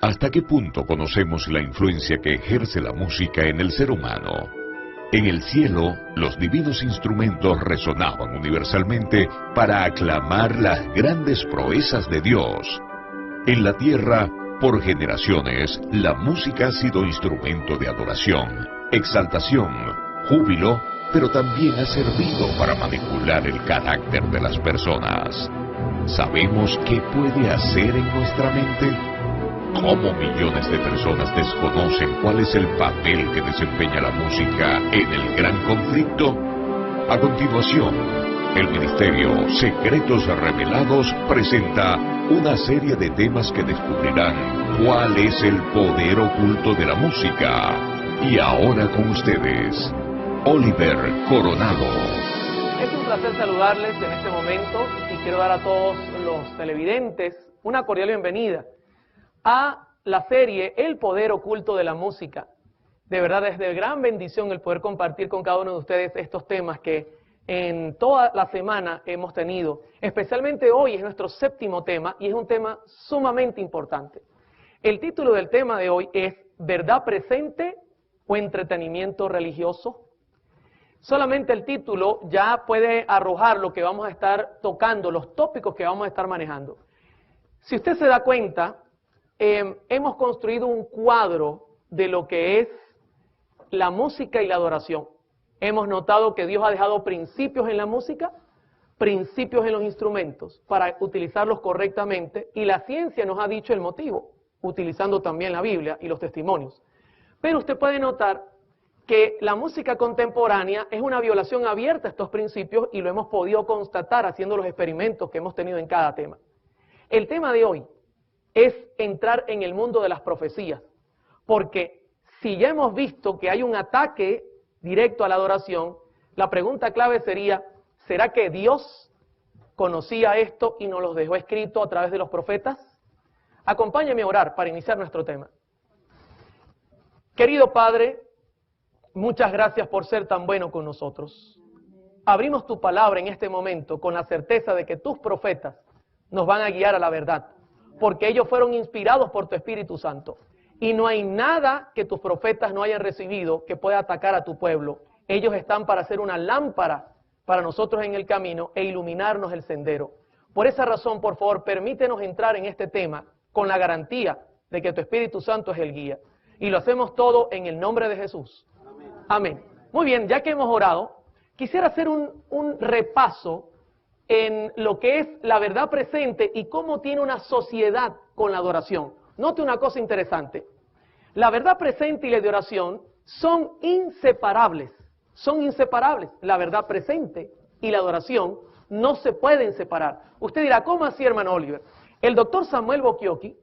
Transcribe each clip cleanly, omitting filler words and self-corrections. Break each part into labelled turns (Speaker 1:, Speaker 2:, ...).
Speaker 1: ¿Hasta qué punto conocemos la influencia que ejerce la música en el ser humano? En el cielo, los divinos instrumentos resonaban universalmente para aclamar las grandes proezas de Dios. En la tierra, por generaciones, la música ha sido instrumento de adoración, exaltación, júbilo, pero también ha servido para manipular el carácter de las personas. ¿Sabemos qué puede hacer en nuestra mente? ¿Cómo millones de personas desconocen cuál es el papel que desempeña la música en el gran conflicto? A continuación, el Ministerio Secretos Revelados presenta una serie de temas que descubrirán cuál es el poder oculto de la música. Y ahora con ustedes, Oliver Coronado.
Speaker 2: Es un placer saludarles en este momento y quiero dar a todos los televidentes una cordial bienvenida a la serie El Poder Oculto de la Música. De verdad es de gran bendición el poder compartir con cada uno de ustedes estos temas que en toda la semana hemos tenido. Especialmente hoy es nuestro séptimo tema y es un tema sumamente importante. El título del tema de hoy es ¿Verdad presente o entretenimiento religioso? Solamente el título ya puede arrojar lo que vamos a estar tocando, los tópicos que vamos a estar manejando. Si usted se da cuenta, hemos construido un cuadro de lo que es la música y la adoración. Hemos notado que Dios ha dejado principios en la música, principios en los instrumentos, para utilizarlos correctamente, y la ciencia nos ha dicho el motivo, utilizando también la Biblia y los testimonios. Pero usted puede notar que la música contemporánea es una violación abierta a estos principios y lo hemos podido constatar haciendo los experimentos que hemos tenido en cada tema. El tema de hoy es entrar en el mundo de las profecías, porque si ya hemos visto que hay un ataque directo a la adoración, la pregunta clave sería, ¿será que Dios conocía esto y nos los dejó escrito a través de los profetas? Acompáñeme a orar para iniciar nuestro tema. Querido Padre, muchas gracias por ser tan bueno con nosotros. Abrimos tu palabra en este momento con la certeza de que tus profetas nos van a guiar a la verdad, porque ellos fueron inspirados por tu Espíritu Santo. Y no hay nada que tus profetas no hayan recibido que pueda atacar a tu pueblo. Ellos están para ser una lámpara para nosotros en el camino e iluminarnos el sendero. Por esa razón, por favor, permítenos entrar en este tema con la garantía de que tu Espíritu Santo es el guía. Y lo hacemos todo en el nombre de Jesús. Amén. Amén. Muy bien, ya que hemos orado, quisiera hacer un repaso en lo que es la verdad presente y cómo tiene una sociedad con la adoración. Note una cosa interesante. La verdad presente y la adoración son inseparables. Son inseparables. La verdad presente y la adoración no se pueden separar. Usted dirá, ¿cómo así, hermano Oliver? El doctor Samuel Bocchiocchi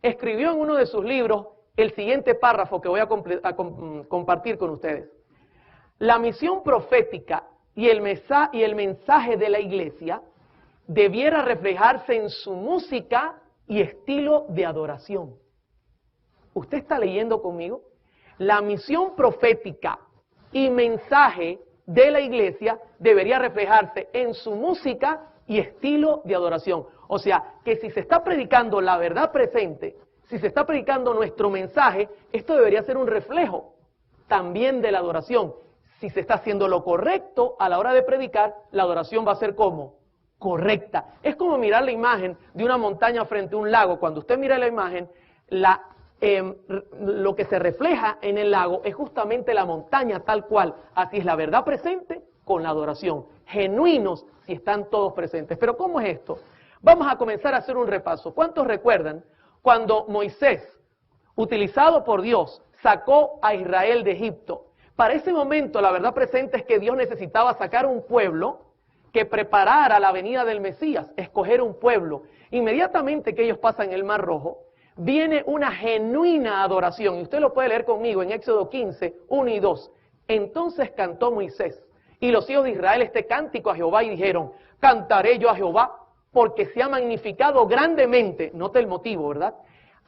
Speaker 2: escribió en uno de sus libros el siguiente párrafo que voy a compartir con ustedes. La misión profética y el mensaje de la iglesia debiera reflejarse en su música y estilo de adoración. ¿Usted está leyendo conmigo? La misión profética y mensaje de la iglesia debería reflejarse en su música y estilo de adoración. O sea, que si se está predicando la verdad presente, si se está predicando nuestro mensaje, esto debería ser un reflejo también de la adoración. Si se está haciendo lo correcto a la hora de predicar, la adoración va a ser ¿cómo? Correcta. Es como mirar la imagen de una montaña frente a un lago. Cuando usted mira la imagen, lo que se refleja en el lago es justamente la montaña tal cual. Así es la verdad presente con la adoración. Genuinos si están todos presentes. Pero ¿cómo es esto? Vamos a comenzar a hacer un repaso. ¿Cuántos recuerdan cuando Moisés, utilizado por Dios, sacó a Israel de Egipto? Para ese momento la verdad presente es que Dios necesitaba sacar un pueblo que preparara la venida del Mesías, escoger un pueblo. Inmediatamente que ellos pasan el Mar Rojo, viene una genuina adoración. Y usted lo puede leer conmigo en Éxodo 15, 1 y 2. Entonces cantó Moisés y los hijos de Israel este cántico a Jehová y dijeron, cantaré yo a Jehová porque se ha magnificado grandemente. Note el motivo, ¿verdad?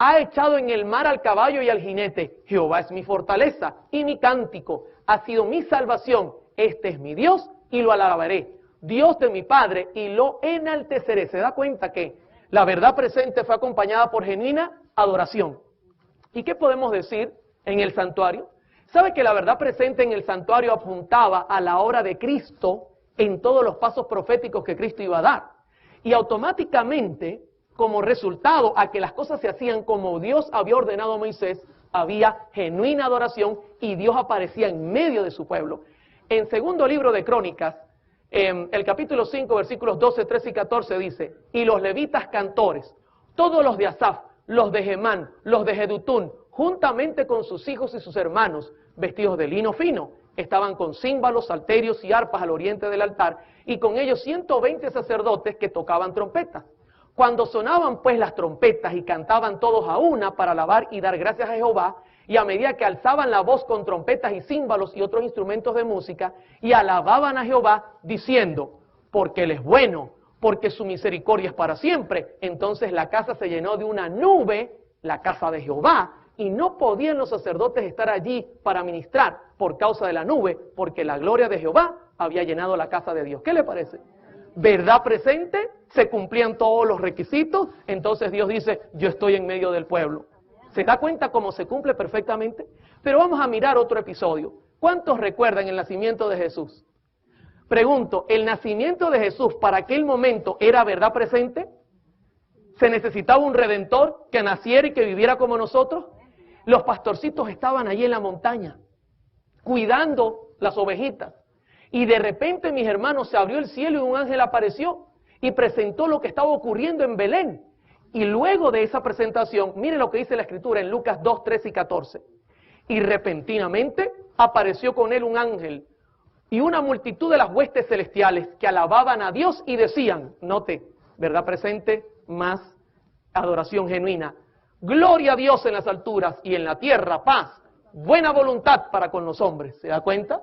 Speaker 2: Ha echado en el mar al caballo y al jinete. Jehová es mi fortaleza y mi cántico. Ha sido mi salvación. Este es mi Dios y lo alabaré. Dios de mi Padre y lo enalteceré. ¿Se da cuenta que la verdad presente fue acompañada por genuina adoración? ¿Y qué podemos decir en el santuario? ¿Sabe que la verdad presente en el santuario apuntaba a la obra de Cristo en todos los pasos proféticos que Cristo iba a dar? Y automáticamente, como resultado a que las cosas se hacían como Dios había ordenado a Moisés, había genuina adoración y Dios aparecía en medio de su pueblo. En segundo libro de Crónicas, el capítulo 5, versículos 12, 13 y 14 dice, y los levitas cantores, todos los de Asaf, los de Gemán, los de Jedutún, juntamente con sus hijos y sus hermanos, vestidos de lino fino, estaban con címbalos, salterios y arpas al oriente del altar, y con ellos 120 sacerdotes que tocaban trompetas. Cuando sonaban pues las trompetas y cantaban todos a una para alabar y dar gracias a Jehová, y a medida que alzaban la voz con trompetas y címbalos y otros instrumentos de música, y alababan a Jehová, diciendo, porque Él es bueno, porque su misericordia es para siempre. Entonces la casa se llenó de una nube, la casa de Jehová, y no podían los sacerdotes estar allí para ministrar por causa de la nube, porque la gloria de Jehová había llenado la casa de Dios. ¿Qué le parece? ¿Verdad presente? Se cumplían todos los requisitos, entonces Dios dice, yo estoy en medio del pueblo. ¿Se da cuenta cómo se cumple perfectamente? Pero vamos a mirar otro episodio. ¿Cuántos recuerdan el nacimiento de Jesús? Pregunto, ¿el nacimiento de Jesús para aquel momento era verdad presente? ¿Se necesitaba un redentor que naciera y que viviera como nosotros? Los pastorcitos estaban allí en la montaña, cuidando las ovejitas. Y de repente, mis hermanos, se abrió el cielo y un ángel apareció y presentó lo que estaba ocurriendo en Belén. Y luego de esa presentación, mire lo que dice la Escritura en Lucas 2, 13 y 14. Y repentinamente apareció con él un ángel y una multitud de las huestes celestiales que alababan a Dios y decían, note, verdad presente, más adoración genuina. Gloria a Dios en las alturas y en la tierra paz, buena voluntad para con los hombres. ¿Se da cuenta?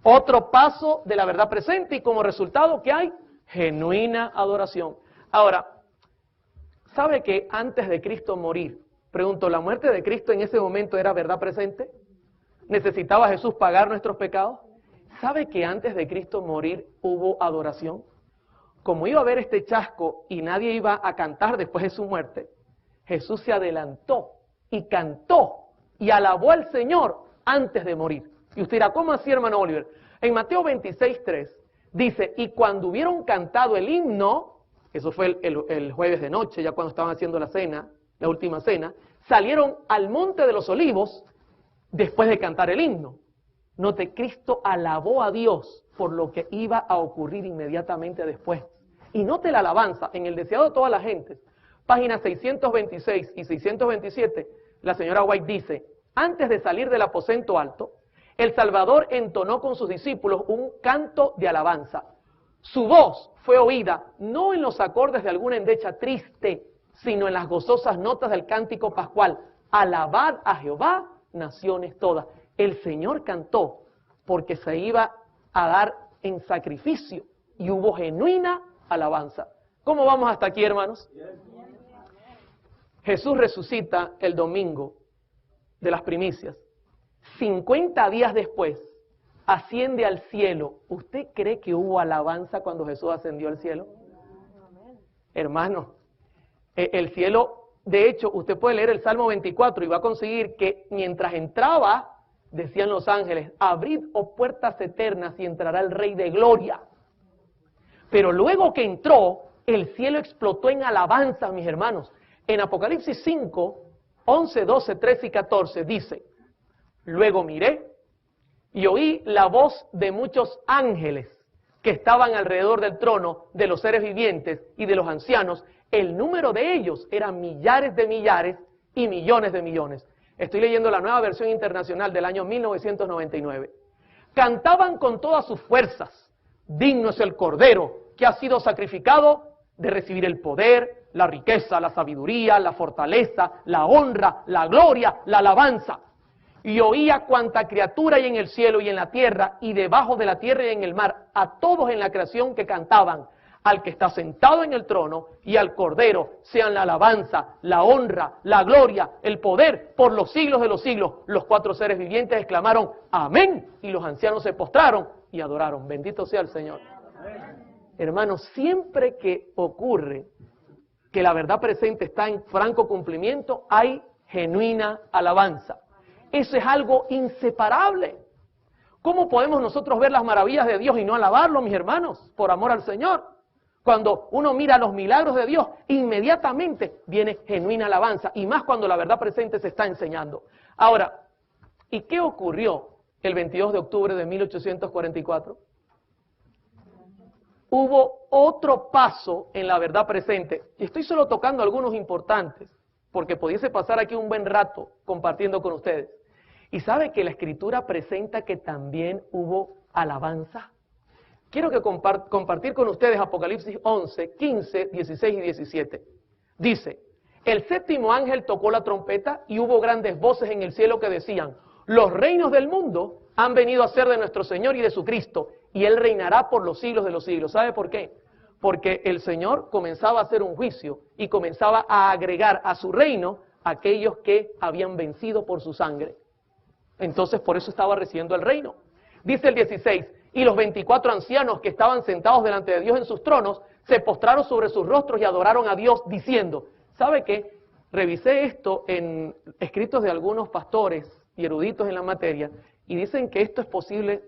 Speaker 2: Otro paso de la verdad presente y como resultado, ¿qué hay? Genuina adoración. Ahora, ¿sabe que antes de Cristo morir, pregunto, ¿la muerte de Cristo en ese momento era verdad presente? ¿Necesitaba Jesús pagar nuestros pecados? ¿Sabe que antes de Cristo morir hubo adoración? Como iba a haber este chasco y nadie iba a cantar después de su muerte, Jesús se adelantó y cantó y alabó al Señor antes de morir. Y usted dirá, ¿cómo así, hermano Oliver? En Mateo 26, 3, dice, y cuando hubieron cantado el himno, eso fue el jueves de noche, ya cuando estaban haciendo la cena, la última cena, salieron al monte de los olivos después de cantar el himno. Note, Cristo alabó a Dios por lo que iba a ocurrir inmediatamente después. Y note la alabanza, en el deseado de toda la gente, páginas 626 y 627, la señora White dice, antes de salir del aposento alto, el Salvador entonó con sus discípulos un canto de alabanza. Su voz fue oída no en los acordes de alguna endecha triste, sino en las gozosas notas del cántico pascual. Alabad a Jehová, naciones todas. El Señor cantó porque se iba a dar en sacrificio y hubo genuina alabanza. ¿Cómo vamos hasta aquí, hermanos? Jesús resucita el domingo de las primicias. 50 días después, asciende al cielo. ¿Usted cree que hubo alabanza cuando Jesús ascendió al cielo? Hermano, el cielo, de hecho, usted puede leer el Salmo 24 y va a conseguir que mientras entraba, decían los ángeles, abrid, oh puertas eternas, y entrará el Rey de Gloria. Pero luego que entró, el cielo explotó en alabanza, mis hermanos. En Apocalipsis 5, 11, 12, 13 y 14 dice, luego miré y oí la voz de muchos ángeles que estaban alrededor del trono, de los seres vivientes y de los ancianos. El número de ellos era millares de millares y millones de millones. Estoy leyendo la Nueva Versión Internacional del año 1999. Cantaban con todas sus fuerzas, digno es el Cordero que ha sido sacrificado de recibir el poder, la riqueza, la sabiduría, la fortaleza, la honra, la gloria, la alabanza. Y oía cuanta criatura hay en el cielo y en la tierra y debajo de la tierra y en el mar, a todos en la creación que cantaban, al que está sentado en el trono y al Cordero sean la alabanza, la honra, la gloria, el poder por los siglos de los siglos. Los cuatro seres vivientes exclamaron amén y los ancianos se postraron y adoraron. Bendito sea el Señor. Hermanos, siempre que ocurre que la verdad presente está en franco cumplimiento, hay genuina alabanza. Eso es algo inseparable. ¿Cómo podemos nosotros ver las maravillas de Dios y no alabarlo, mis hermanos, por amor al Señor? Cuando uno mira los milagros de Dios, inmediatamente viene genuina alabanza, y más cuando la verdad presente se está enseñando. Ahora, ¿y qué ocurrió el 22 de octubre de 1844? Hubo otro paso en la verdad presente, y estoy solo tocando algunos importantes, porque pudiese pasar aquí un buen rato compartiendo con ustedes. ¿Y sabe que la Escritura presenta que también hubo alabanza? Quiero que compartir con ustedes Apocalipsis 11, 15, 16 y 17. Dice, el séptimo ángel tocó la trompeta y hubo grandes voces en el cielo que decían, los reinos del mundo han venido a ser de nuestro Señor y de su Cristo, y Él reinará por los siglos de los siglos. ¿Sabe por qué? Porque el Señor comenzaba a hacer un juicio y comenzaba a agregar a su reino a aquellos que habían vencido por su sangre. Entonces por eso estaba recibiendo el reino. Dice el 16, y los 24 ancianos que estaban sentados delante de Dios en sus tronos, se postraron sobre sus rostros y adoraron a Dios diciendo, ¿sabe qué? Revisé esto en escritos de algunos pastores y eruditos en la materia, y dicen que esto es posible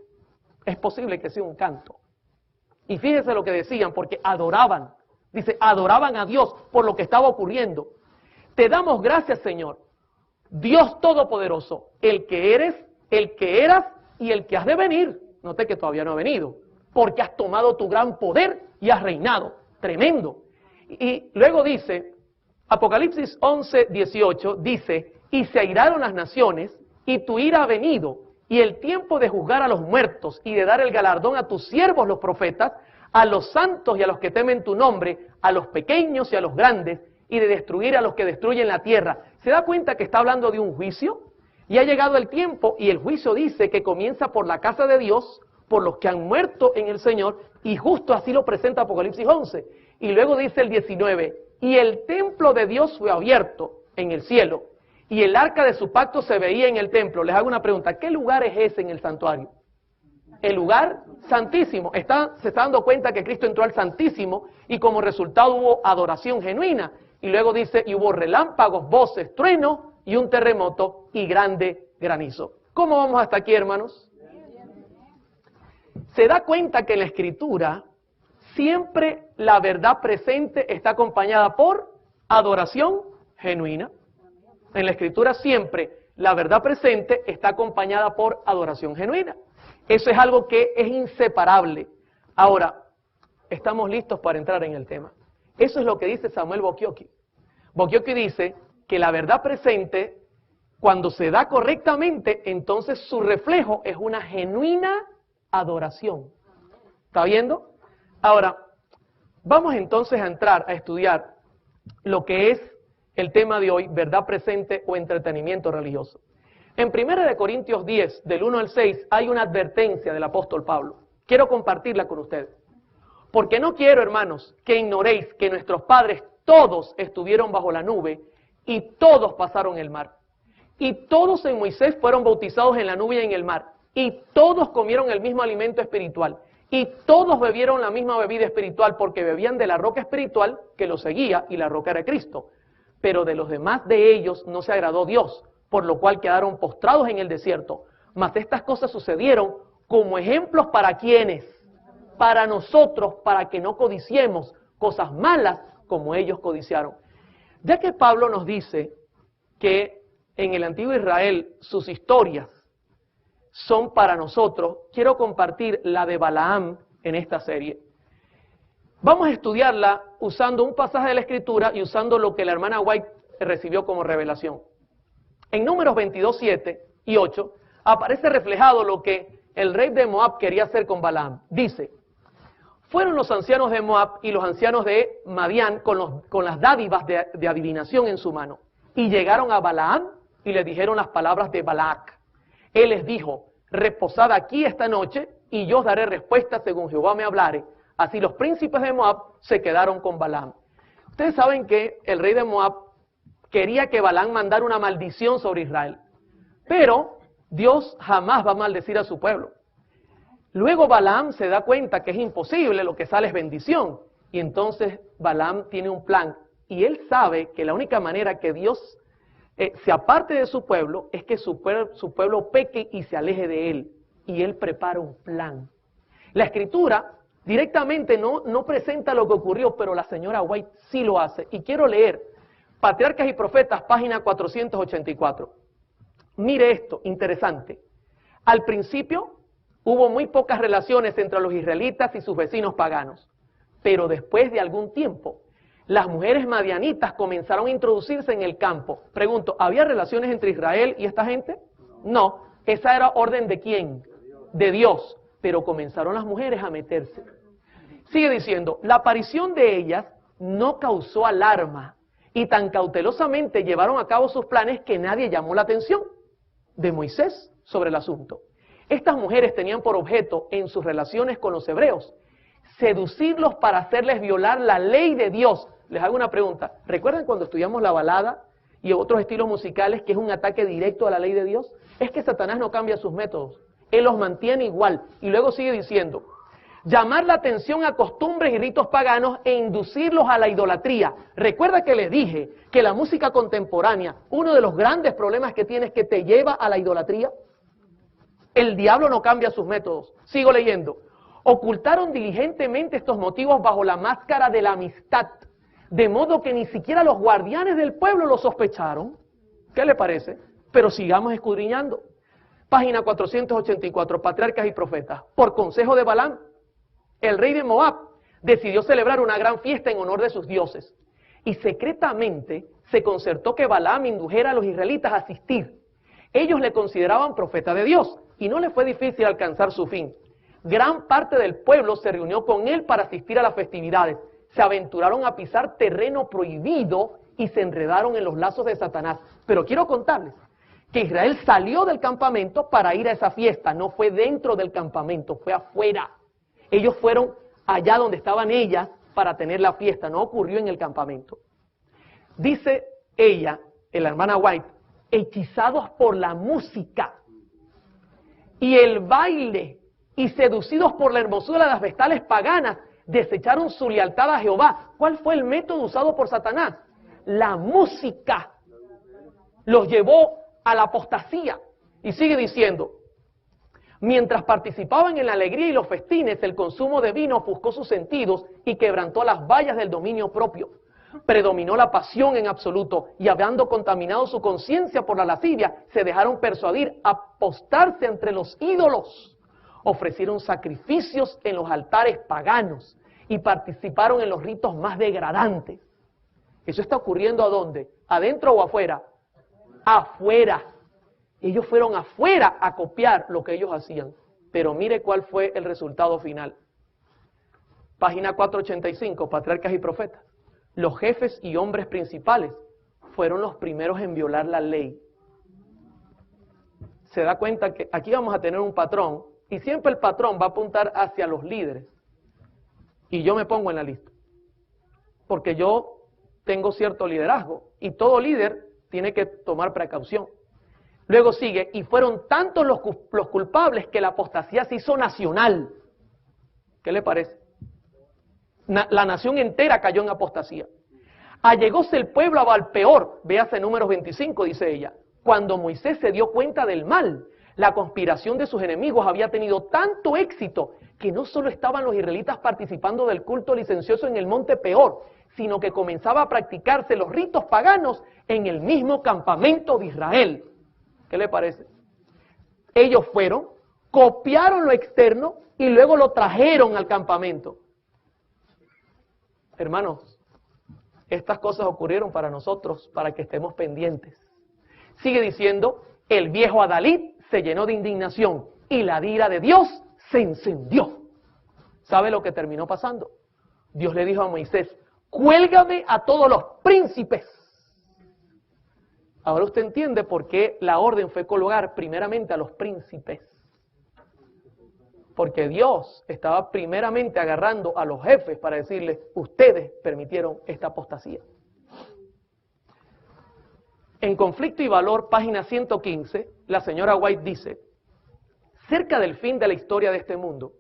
Speaker 2: que sea un canto. Y fíjense lo que decían, porque adoraban, dice, adoraban a Dios por lo que estaba ocurriendo. Te damos gracias, Señor, Dios Todopoderoso, el que eres, el que eras y el que has de venir. Noté que todavía no ha venido, porque has tomado tu gran poder y has reinado. Tremendo. Y luego dice, Apocalipsis 11, 18, dice, y se airaron las naciones, y tu ira ha venido, y el tiempo de juzgar a los muertos, y de dar el galardón a tus siervos los profetas, a los santos y a los que temen tu nombre, a los pequeños y a los grandes, y de destruir a los que destruyen la tierra. ¿Se da cuenta que está hablando de un juicio? Y ha llegado el tiempo, y el juicio dice que comienza por la casa de Dios, por los que han muerto en el Señor, y justo así lo presenta Apocalipsis 11. Y luego dice el 19, y el templo de Dios fue abierto en el cielo, y el arca de su pacto se veía en el templo. Les hago una pregunta, ¿qué lugar es ese en el santuario? El lugar santísimo. Se está dando cuenta que Cristo entró al santísimo, y como resultado hubo adoración genuina. Y luego dice, y hubo relámpagos, voces, truenos, y un terremoto y grande granizo. ¿Cómo vamos hasta aquí, hermanos? Se da cuenta que en la Escritura siempre la verdad presente está acompañada por adoración genuina. En la Escritura siempre la verdad presente está acompañada por adoración genuina. Eso es algo que es inseparable. Ahora, estamos listos para entrar en el tema. Eso es lo que dice Samuel Bokioki. Bokioki dice que la verdad presente, cuando se da correctamente, entonces su reflejo es una genuina adoración. ¿Está viendo? Ahora, vamos entonces a entrar a estudiar lo que es el tema de hoy, verdad presente o entretenimiento religioso. En 1 Corintios 10, del 1 al 6, hay una advertencia del apóstol Pablo. Quiero compartirla con ustedes. Porque no quiero, hermanos, que ignoréis que nuestros padres todos estuvieron bajo la nube y todos pasaron el mar. Y todos en Moisés fueron bautizados en la nube y en el mar. Y todos comieron el mismo alimento espiritual. Y todos bebieron la misma bebida espiritual porque bebían de la roca espiritual que los seguía, y la roca era Cristo. Pero de los demás de ellos no se agradó Dios, por lo cual quedaron postrados en el desierto. Mas estas cosas sucedieron como ejemplos para quienes, para nosotros, para que no codiciemos cosas malas como ellos codiciaron. Ya que Pablo nos dice que en el antiguo Israel sus historias son para nosotros, quiero compartir la de Balaam en esta serie. Vamos a estudiarla usando un pasaje de la Escritura y usando lo que la hermana White recibió como revelación. En Números 22, 7 y 8 aparece reflejado lo que el rey de Moab quería hacer con Balaam. Dice, fueron los ancianos de Moab y los ancianos de Madián con las dádivas de adivinación en su mano. Y llegaron a Balaam y le dijeron las palabras de Balac. Él les dijo, reposad aquí esta noche y yo os daré respuesta según Jehová me hablare. Así los príncipes de Moab se quedaron con Balaam. Ustedes saben que el rey de Moab quería que Balaam mandara una maldición sobre Israel. Pero Dios jamás va a maldecir a su pueblo. Luego Balaam se da cuenta que es imposible, lo que sale es bendición. Y entonces Balaam tiene un plan. Y él sabe que la única manera que Dios se aparte de su pueblo, es que su pueblo peque y se aleje de él. Y él prepara un plan. La Escritura directamente no presenta lo que ocurrió, pero la señora White sí lo hace. Y quiero leer Patriarcas y Profetas, página 484. Mire esto, interesante. Al principio hubo muy pocas relaciones entre los israelitas y sus vecinos paganos, pero después de algún tiempo, las mujeres madianitas comenzaron a introducirse en el campo. Pregunto, ¿había relaciones entre Israel y esta gente? No, esa era orden ¿de quién? De Dios, pero comenzaron las mujeres a meterse. Sigue diciendo, la aparición de ellas no causó alarma y tan cautelosamente llevaron a cabo sus planes que nadie llamó la atención de Moisés sobre el asunto. Estas mujeres tenían por objeto en sus relaciones con los hebreos seducirlos para hacerles violar la ley de Dios. Les hago una pregunta. ¿Recuerdan cuando estudiamos la balada y otros estilos musicales que es un ataque directo a la ley de Dios? Es que Satanás no cambia sus métodos. Él los mantiene igual. Y luego sigue diciendo, llamar la atención a costumbres y ritos paganos e inducirlos a la idolatría. Recuerda que les dije que la música contemporánea, uno de los grandes problemas que tiene es que te lleva a la idolatría. El diablo no cambia sus métodos. Sigo leyendo. Ocultaron diligentemente estos motivos bajo la máscara de la amistad, de modo que ni siquiera los guardianes del pueblo lo sospecharon. ¿Qué le parece? Pero sigamos escudriñando. Página 484, Patriarcas y Profetas. Por consejo de Balaam, el rey de Moab decidió celebrar una gran fiesta en honor de sus dioses. Y secretamente se concertó que Balaam indujera a los israelitas a asistir. Ellos le consideraban profeta de Dios y no le fue difícil alcanzar su fin. Gran parte del pueblo se reunió con él para asistir a las festividades. Se aventuraron a pisar terreno prohibido y se enredaron en los lazos de Satanás. Pero quiero contarles que Israel salió del campamento para ir a esa fiesta. No fue dentro del campamento, fue afuera. Ellos fueron allá donde estaban ellas para tener la fiesta. No ocurrió en el campamento. Dice ella, la hermana White, hechizados por la música y el baile y seducidos por la hermosura de las vestales paganas, desecharon su lealtad a Jehová. ¿Cuál fue el método usado por Satanás? La música los llevó a la apostasía. Y sigue diciendo, mientras participaban en la alegría y los festines, el consumo de vino ofuscó sus sentidos y quebrantó las vallas del dominio propio. Predominó la pasión en absoluto y habiendo contaminado su conciencia por la lascivia, se dejaron persuadir a apostarse entre los ídolos. Ofrecieron sacrificios en los altares paganos y participaron en los ritos más degradantes. ¿Eso está ocurriendo a dónde? ¿Adentro o afuera? Afuera. Ellos fueron afuera a copiar lo que ellos hacían. Pero mire cuál fue el resultado final. Página 485, Patriarcas y Profetas. Los jefes y hombres principales fueron los primeros en violar la ley. Se da cuenta que aquí vamos a tener un patrón y siempre el patrón va a apuntar hacia los líderes. Y yo me pongo en la lista. Porque yo tengo cierto liderazgo y todo líder tiene que tomar precaución. Luego sigue, y fueron tantos los culpables que la apostasía se hizo nacional. ¿Qué le parece? La nación entera cayó en apostasía. Allegóse el pueblo a Baalpeor, véase Números 25, dice ella. Cuando Moisés se dio cuenta del mal, la conspiración de sus enemigos había tenido tanto éxito que no solo estaban los israelitas participando del culto licencioso en el monte Peor, sino que comenzaba a practicarse los ritos paganos en el mismo campamento de Israel. ¿Qué le parece? Ellos fueron, copiaron lo externo y luego lo trajeron al campamento. Hermanos, estas cosas ocurrieron para nosotros, para que estemos pendientes. Sigue diciendo, el viejo Adalid se llenó de indignación y la ira de Dios se encendió. ¿Sabe lo que terminó pasando? Dios le dijo a Moisés, cuélgame a todos los príncipes. Ahora usted entiende por qué la orden fue colgar primeramente a los príncipes. Porque Dios estaba primeramente agarrando a los jefes para decirles, ustedes permitieron esta apostasía. En Conflicto y Valor, página 115, la señora White dice, cerca del fin de la historia de este mundo,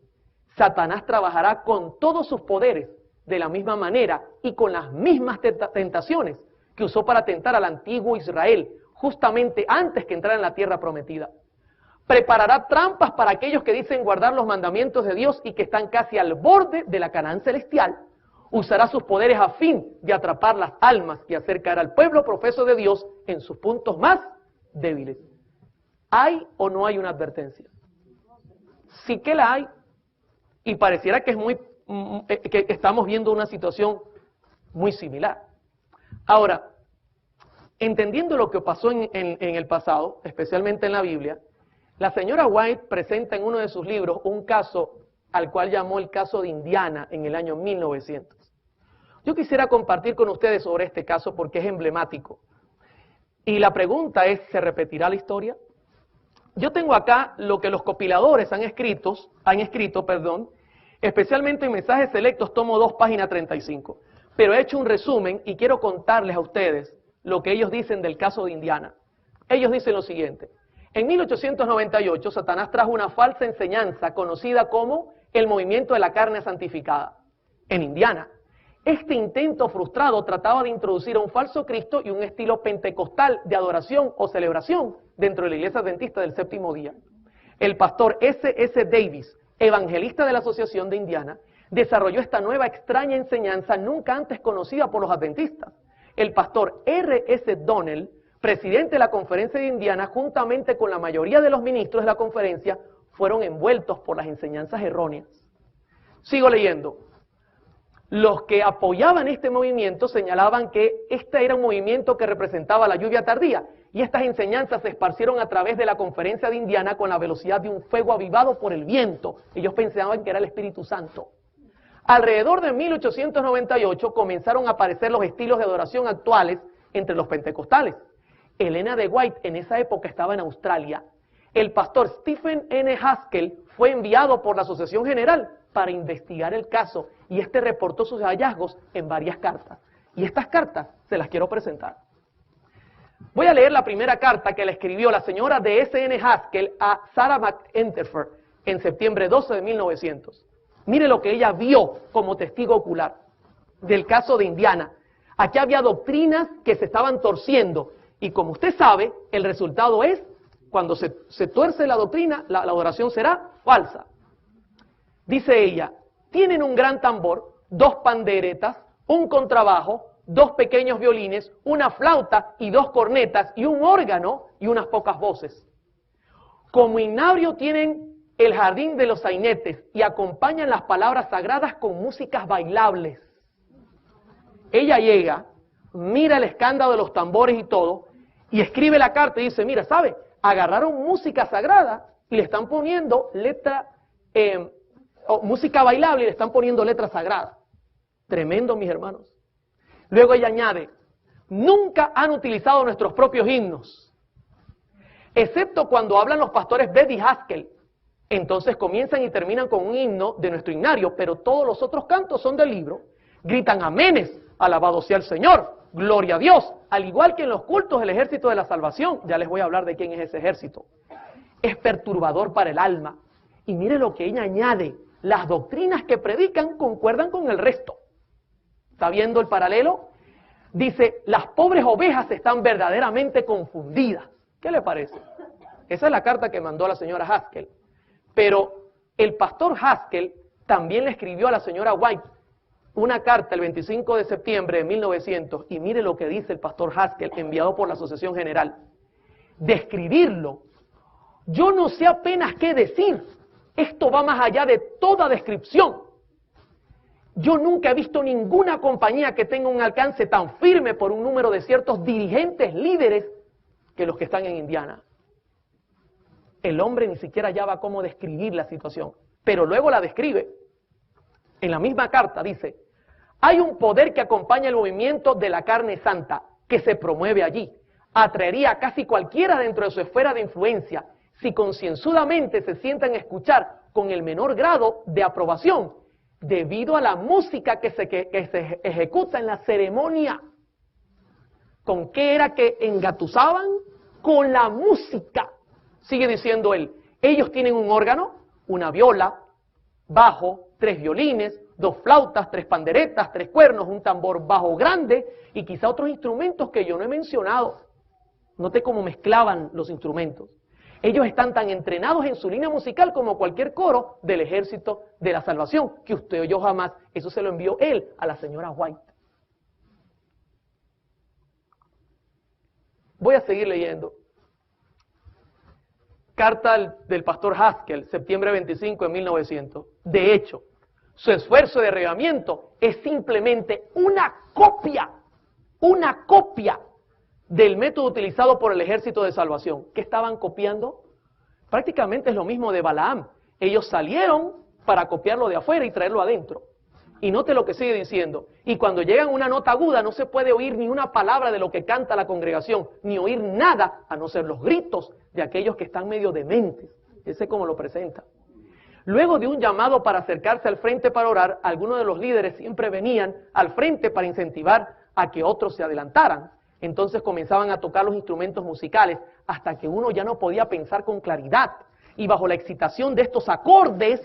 Speaker 2: Satanás trabajará con todos sus poderes de la misma manera y con las mismas tentaciones que usó para tentar al antiguo Israel, justamente antes que entrar en la tierra prometida. Preparará trampas para aquellos que dicen guardar los mandamientos de Dios y que están casi al borde de la Canaán celestial. Usará sus poderes a fin de atrapar las almas y hacer caer al pueblo profeso de Dios en sus puntos más débiles. ¿Hay o no hay una advertencia? Sí que la hay. Y pareciera que que estamos viendo una situación muy similar. Ahora, entendiendo lo que pasó en el pasado, especialmente en la Biblia, la señora White presenta en uno de sus libros un caso al cual llamó el caso de Indiana en el año 1900. Yo quisiera compartir con ustedes sobre este caso porque es emblemático. Y la pregunta es, ¿se repetirá la historia? Yo tengo acá lo que los compiladores han escrito, especialmente en Mensajes Selectos, tomo 2, página 35. Pero he hecho un resumen y quiero contarles a ustedes lo que ellos dicen del caso de Indiana. Ellos dicen lo siguiente. En 1898, Satanás trajo una falsa enseñanza conocida como el movimiento de la carne santificada. En Indiana, este intento frustrado trataba de introducir a un falso Cristo y un estilo pentecostal de adoración o celebración dentro de la iglesia adventista del séptimo día. El pastor S.S. Davis, evangelista de la Asociación de Indiana, desarrolló esta nueva extraña enseñanza nunca antes conocida por los adventistas. El pastor R.S. Donnell, presidente de la Conferencia de Indiana, juntamente con la mayoría de los ministros de la conferencia, fueron envueltos por las enseñanzas erróneas. Sigo leyendo. Los que apoyaban este movimiento señalaban que este era un movimiento que representaba la lluvia tardía, y estas enseñanzas se esparcieron a través de la Conferencia de Indiana con la velocidad de un fuego avivado por el viento. Ellos pensaban que era el Espíritu Santo. Alrededor de 1898 comenzaron a aparecer los estilos de adoración actuales entre los pentecostales. Elena de White en esa época estaba en Australia. El pastor Stephen N. Haskell fue enviado por la Asociación General para investigar el caso y este reportó sus hallazgos en varias cartas. Y estas cartas se las quiero presentar. Voy a leer la primera carta que le escribió la señora de S.N. Haskell a Sarah McEnteffer en septiembre 12 de 1900. Mire lo que ella vio como testigo ocular del caso de Indiana. Aquí había doctrinas que se estaban torciendo y como usted sabe, el resultado es, cuando se tuerce la doctrina, la adoración será falsa. Dice ella, tienen un gran tambor, 2 panderetas, un contrabajo, 2 pequeños violines, una flauta y 2 cornetas y un órgano y unas pocas voces. Como himnario tienen el jardín de los sainetes y acompañan las palabras sagradas con músicas bailables. Ella llega, mira el escándalo de los tambores y todo, y escribe la carta y dice, mira, ¿sabe? Agarraron música sagrada y le están poniendo música bailable y le están poniendo letra sagrada. Tremendo, mis hermanos. Luego ella añade, nunca han utilizado nuestros propios himnos, excepto cuando hablan los pastores Beth y Haskell. Entonces comienzan y terminan con un himno de nuestro himnario, pero todos los otros cantos son del libro. Gritan aménes, alabado sea el Señor, gloria a Dios, al igual que en los cultos del ejército de la salvación. Ya les voy a hablar de quién es ese ejército. Es perturbador para el alma. Y mire lo que ella añade, las doctrinas que predican concuerdan con el resto. ¿Está viendo el paralelo? Dice, las pobres ovejas están verdaderamente confundidas. ¿Qué le parece? Esa es la carta que mandó la señora Haskell. Pero el pastor Haskell también le escribió a la señora White una carta el 25 de septiembre de 1900, y mire lo que dice el pastor Haskell, enviado por la Asociación General. Describirlo, yo no sé apenas qué decir. Esto va más allá de toda descripción. Yo nunca he visto ninguna compañía que tenga un alcance tan firme por un número de ciertos dirigentes líderes que los que están en Indiana. El hombre ni siquiera hallaba cómo describir la situación, pero luego la describe. En la misma carta dice, hay un poder que acompaña el movimiento de la carne santa que se promueve allí. Atraería a casi cualquiera dentro de su esfera de influencia si concienzudamente se sientan a escuchar con el menor grado de aprobación debido a la música que se ejecuta en la ceremonia. ¿Con qué era que engatusaban? Con la música. Sigue diciendo él, ellos tienen un órgano, una viola, bajo, 3 violines, 2 flautas, 3 panderetas, 3 cuernos, un tambor bajo grande y quizá otros instrumentos que yo no he mencionado. Note cómo mezclaban los instrumentos. Ellos están tan entrenados en su línea musical como cualquier coro del Ejército de la Salvación, que usted oyó jamás. Eso se lo envió él a la señora White. Voy a seguir leyendo. Carta del pastor Haskell, septiembre 25 de 1900. De hecho, su esfuerzo de arreglamiento es simplemente una copia del método utilizado por el Ejército de Salvación. ¿Qué estaban copiando? Prácticamente es lo mismo de Balaam. Ellos salieron para copiarlo de afuera y traerlo adentro. Y note lo que sigue diciendo. Y cuando llegan a una nota aguda no se puede oír ni una palabra de lo que canta la congregación, ni oír nada, a no ser los gritos de aquellos que están medio dementes. Ese es como lo presenta. Luego de un llamado para acercarse al frente para orar, algunos de los líderes siempre venían al frente para incentivar a que otros se adelantaran. Entonces comenzaban a tocar los instrumentos musicales hasta que uno ya no podía pensar con claridad. Y bajo la excitación de estos acordes,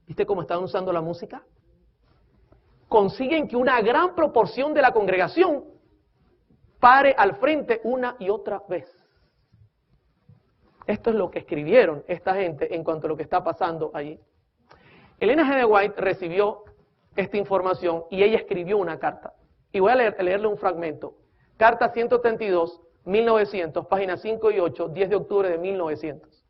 Speaker 2: ¿viste cómo estaban usando la música? Consiguen que una gran proporción de la congregación pare al frente una y otra vez. Esto es lo que escribieron esta gente en cuanto a lo que está pasando allí. Elena G. de White recibió esta información y ella escribió una carta. Y voy a leerle un fragmento. Carta 132, 1900, páginas 5 y 8, 10 de octubre de 1900.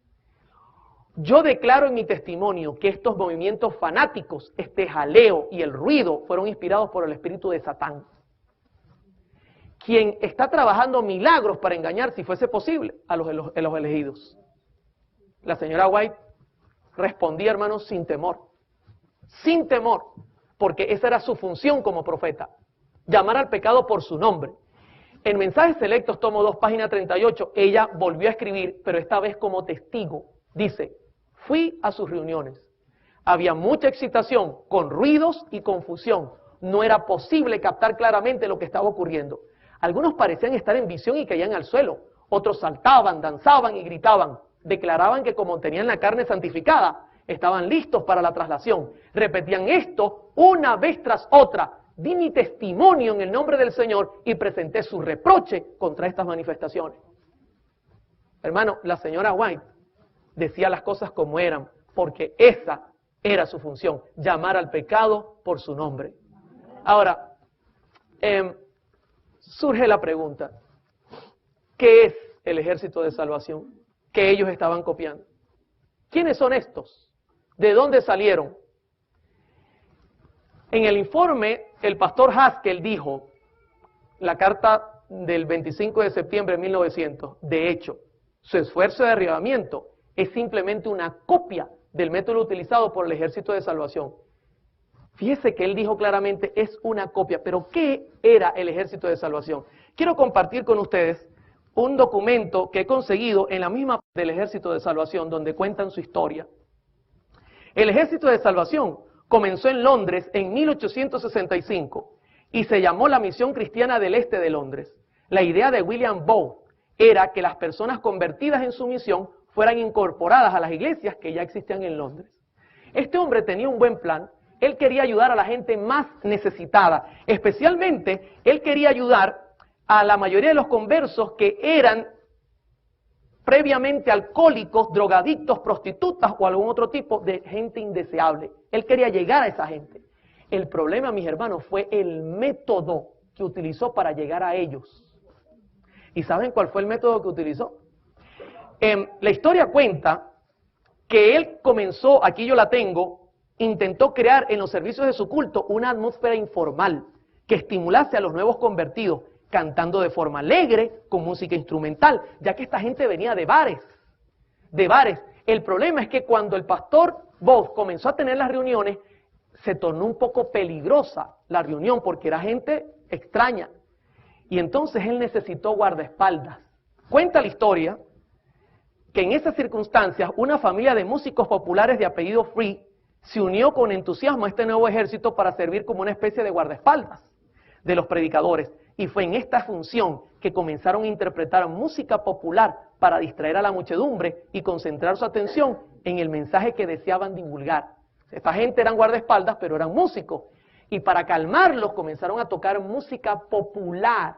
Speaker 2: Yo declaro en mi testimonio que estos movimientos fanáticos, este jaleo y el ruido fueron inspirados por el espíritu de Satán, quien está trabajando milagros para engañar, si fuese posible, a los elegidos. La señora White respondía, hermanos, sin temor, porque esa era su función como profeta, llamar al pecado por su nombre. En Mensajes Selectos, tomo 2, página 38, ella volvió a escribir, pero esta vez como testigo. Dice, fui a sus reuniones. Había mucha excitación, con ruidos y confusión. No era posible captar claramente lo que estaba ocurriendo. Algunos parecían estar en visión y caían al suelo. Otros saltaban, danzaban y gritaban. Declaraban que como tenían la carne santificada, estaban listos para la traslación. Repetían esto una vez tras otra. Di mi testimonio en el nombre del Señor y presenté su reproche contra estas manifestaciones. Hermano, la señora White decía las cosas como eran, porque esa era su función, llamar al pecado por su nombre. Ahora, surge la pregunta, ¿qué es el Ejército de Salvación que ellos estaban copiando? ¿Quiénes son estos? ¿De dónde salieron? En el informe, el pastor Haskell dijo, la carta del 25 de septiembre de 1900, de hecho, su esfuerzo de arreglamiento es simplemente una copia del método utilizado por el Ejército de Salvación. Fíjese que él dijo claramente, es una copia, pero ¿qué era el Ejército de Salvación? Quiero compartir con ustedes un documento que he conseguido en la misma del Ejército de Salvación, donde cuentan su historia. El Ejército de Salvación comenzó en Londres en 1865 y se llamó la Misión Cristiana del Este de Londres. La idea de William Booth era que las personas convertidas en su misión fueran incorporadas a las iglesias que ya existían en Londres. Este hombre tenía un buen plan. Él quería ayudar a la gente más necesitada. Especialmente, él quería ayudar a la mayoría de los conversos que eran previamente alcohólicos, drogadictos, prostitutas o algún otro tipo de gente indeseable. Él quería llegar a esa gente. El problema, mis hermanos, fue el método que utilizó para llegar a ellos. ¿Y saben cuál fue el método que utilizó? La historia cuenta que él comenzó, aquí yo la tengo, intentó crear en los servicios de su culto una atmósfera informal que estimulase a los nuevos convertidos, cantando de forma alegre, con música instrumental, ya que esta gente venía de bares. El problema es que cuando el pastor Booth comenzó a tener las reuniones, se tornó un poco peligrosa la reunión porque era gente extraña. Y entonces él necesitó guardaespaldas. Cuenta la historia que en esas circunstancias una familia de músicos populares de apellido Free se unió con entusiasmo a este nuevo ejército para servir como una especie de guardaespaldas de los predicadores. Y fue en esta función que comenzaron a interpretar música popular para distraer a la muchedumbre y concentrar su atención en el mensaje que deseaban divulgar. Esta gente eran guardaespaldas, pero eran músicos. Y para calmarlos comenzaron a tocar música popular.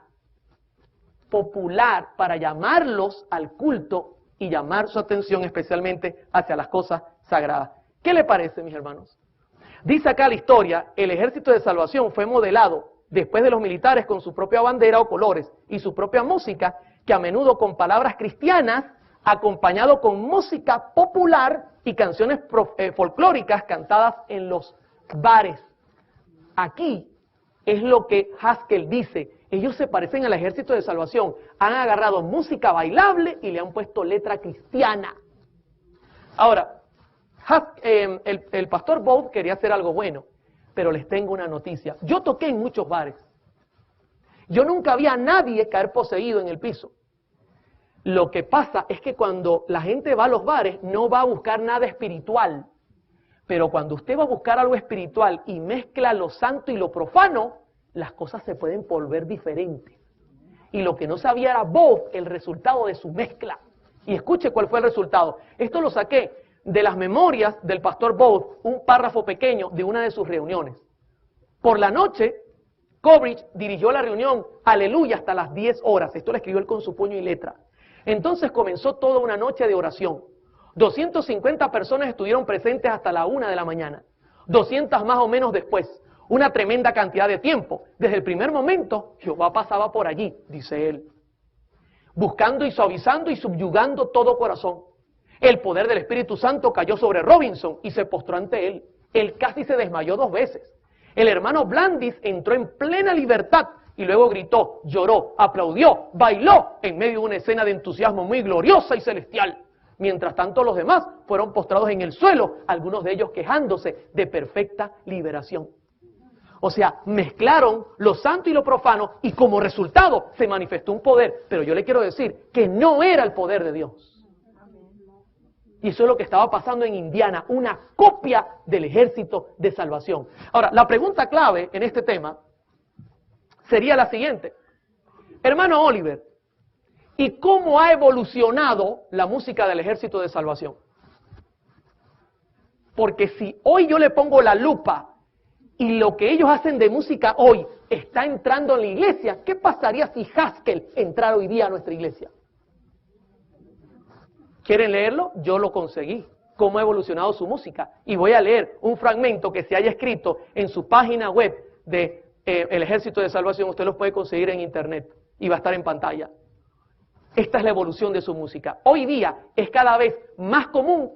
Speaker 2: popular para llamarlos al culto y llamar su atención especialmente hacia las cosas sagradas. ¿Qué le parece, mis hermanos? Dice acá la historia, el ejército de salvación fue modelado después de los militares con su propia bandera o colores y su propia música, que a menudo con palabras cristianas, acompañado con música popular y canciones folclóricas cantadas en los bares. Aquí es lo que Haskell dice. Ellos se parecen al ejército de salvación. Han agarrado música bailable y le han puesto letra cristiana. Ahora, el pastor Bob quería hacer algo bueno, pero les tengo una noticia. Yo toqué en muchos bares. Yo nunca vi a nadie caer poseído en el piso. Lo que pasa es que cuando la gente va a los bares no va a buscar nada espiritual. Pero cuando usted va a buscar algo espiritual y mezcla lo santo y lo profano, las cosas se pueden volver diferentes. Y lo que no sabía era Bob, el resultado de su mezcla. Y escuche cuál fue el resultado. Esto lo saqué de las memorias del pastor Bob, un párrafo pequeño de una de sus reuniones. Por la noche, Coverage dirigió la reunión, aleluya, hasta las 10 horas. Esto lo escribió él con su puño y letra. Entonces comenzó toda una noche de oración. 250 personas estuvieron presentes hasta la 1 de la mañana. 200 más o menos después. Una tremenda cantidad de tiempo. Desde el primer momento, Jehová pasaba por allí, dice él, buscando y suavizando y subyugando todo corazón. El poder del Espíritu Santo cayó sobre Robinson y se postró ante él. Él casi se desmayó 2 veces. El hermano Blandis entró en plena libertad y luego gritó, lloró, aplaudió, bailó en medio de una escena de entusiasmo muy gloriosa y celestial. Mientras tanto los demás fueron postrados en el suelo, algunos de ellos quejándose de perfecta liberación. O sea, mezclaron lo santo y lo profano y como resultado se manifestó un poder. Pero yo le quiero decir que no era el poder de Dios. Y eso es lo que estaba pasando en Indiana, una copia del ejército de salvación. Ahora, la pregunta clave en este tema sería la siguiente. Hermano Oliver, ¿y cómo ha evolucionado la música del ejército de salvación? Porque si hoy yo le pongo la lupa y lo que ellos hacen de música hoy está entrando en la iglesia, ¿qué pasaría si Haskell entrara hoy día a nuestra iglesia? ¿Quieren leerlo? Yo lo conseguí. Cómo ha evolucionado su música. Y voy a leer un fragmento que se haya escrito en su página web de el Ejército de Salvación. Usted lo puede conseguir en internet y va a estar en pantalla. Esta es la evolución de su música. Hoy día es cada vez más común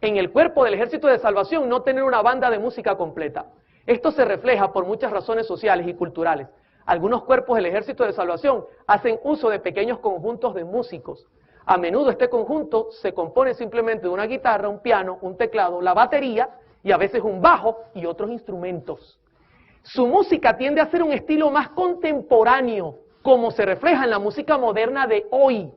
Speaker 2: en el cuerpo del Ejército de Salvación no tener una banda de música completa. Esto se refleja por muchas razones sociales y culturales. Algunos cuerpos del Ejército de Salvación hacen uso de pequeños conjuntos de músicos. A menudo este conjunto se compone simplemente de una guitarra, un piano, un teclado, la batería y a veces un bajo y otros instrumentos. Su música tiende a ser un estilo más contemporáneo, como se refleja en la música moderna de hoy.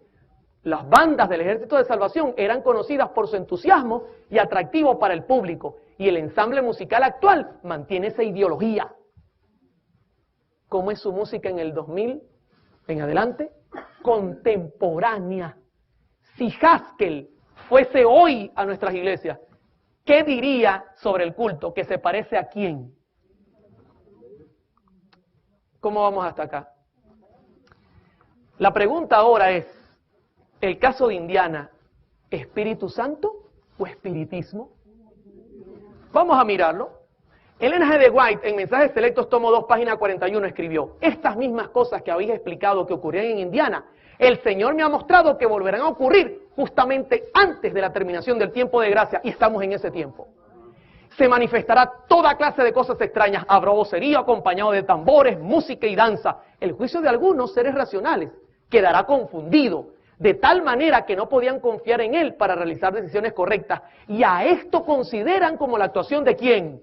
Speaker 2: Las bandas del Ejército de Salvación eran conocidas por su entusiasmo y atractivo para el público, y el ensamble musical actual mantiene esa ideología. ¿Cómo es su música en el 2000 en adelante? Contemporánea. Si Haskell fuese hoy a nuestras iglesias, ¿qué diría sobre el culto? ¿Que se parece a quién? ¿Cómo vamos hasta acá? La pregunta ahora es, el caso de Indiana, ¿Espíritu Santo o espiritismo? Vamos a mirarlo. Ellen G. de White, en Mensajes Selectos, tomo 2, página 41, escribió, estas mismas cosas que habéis explicado que ocurrían en Indiana, el Señor me ha mostrado que volverán a ocurrir justamente antes de la terminación del tiempo de gracia, y estamos en ese tiempo. Se manifestará toda clase de cosas extrañas, habrá vocerío acompañado de tambores, música y danza. El juicio de algunos seres racionales quedará confundido, de tal manera que no podían confiar en él para realizar decisiones correctas. Y a esto consideran como la actuación de ¿quién?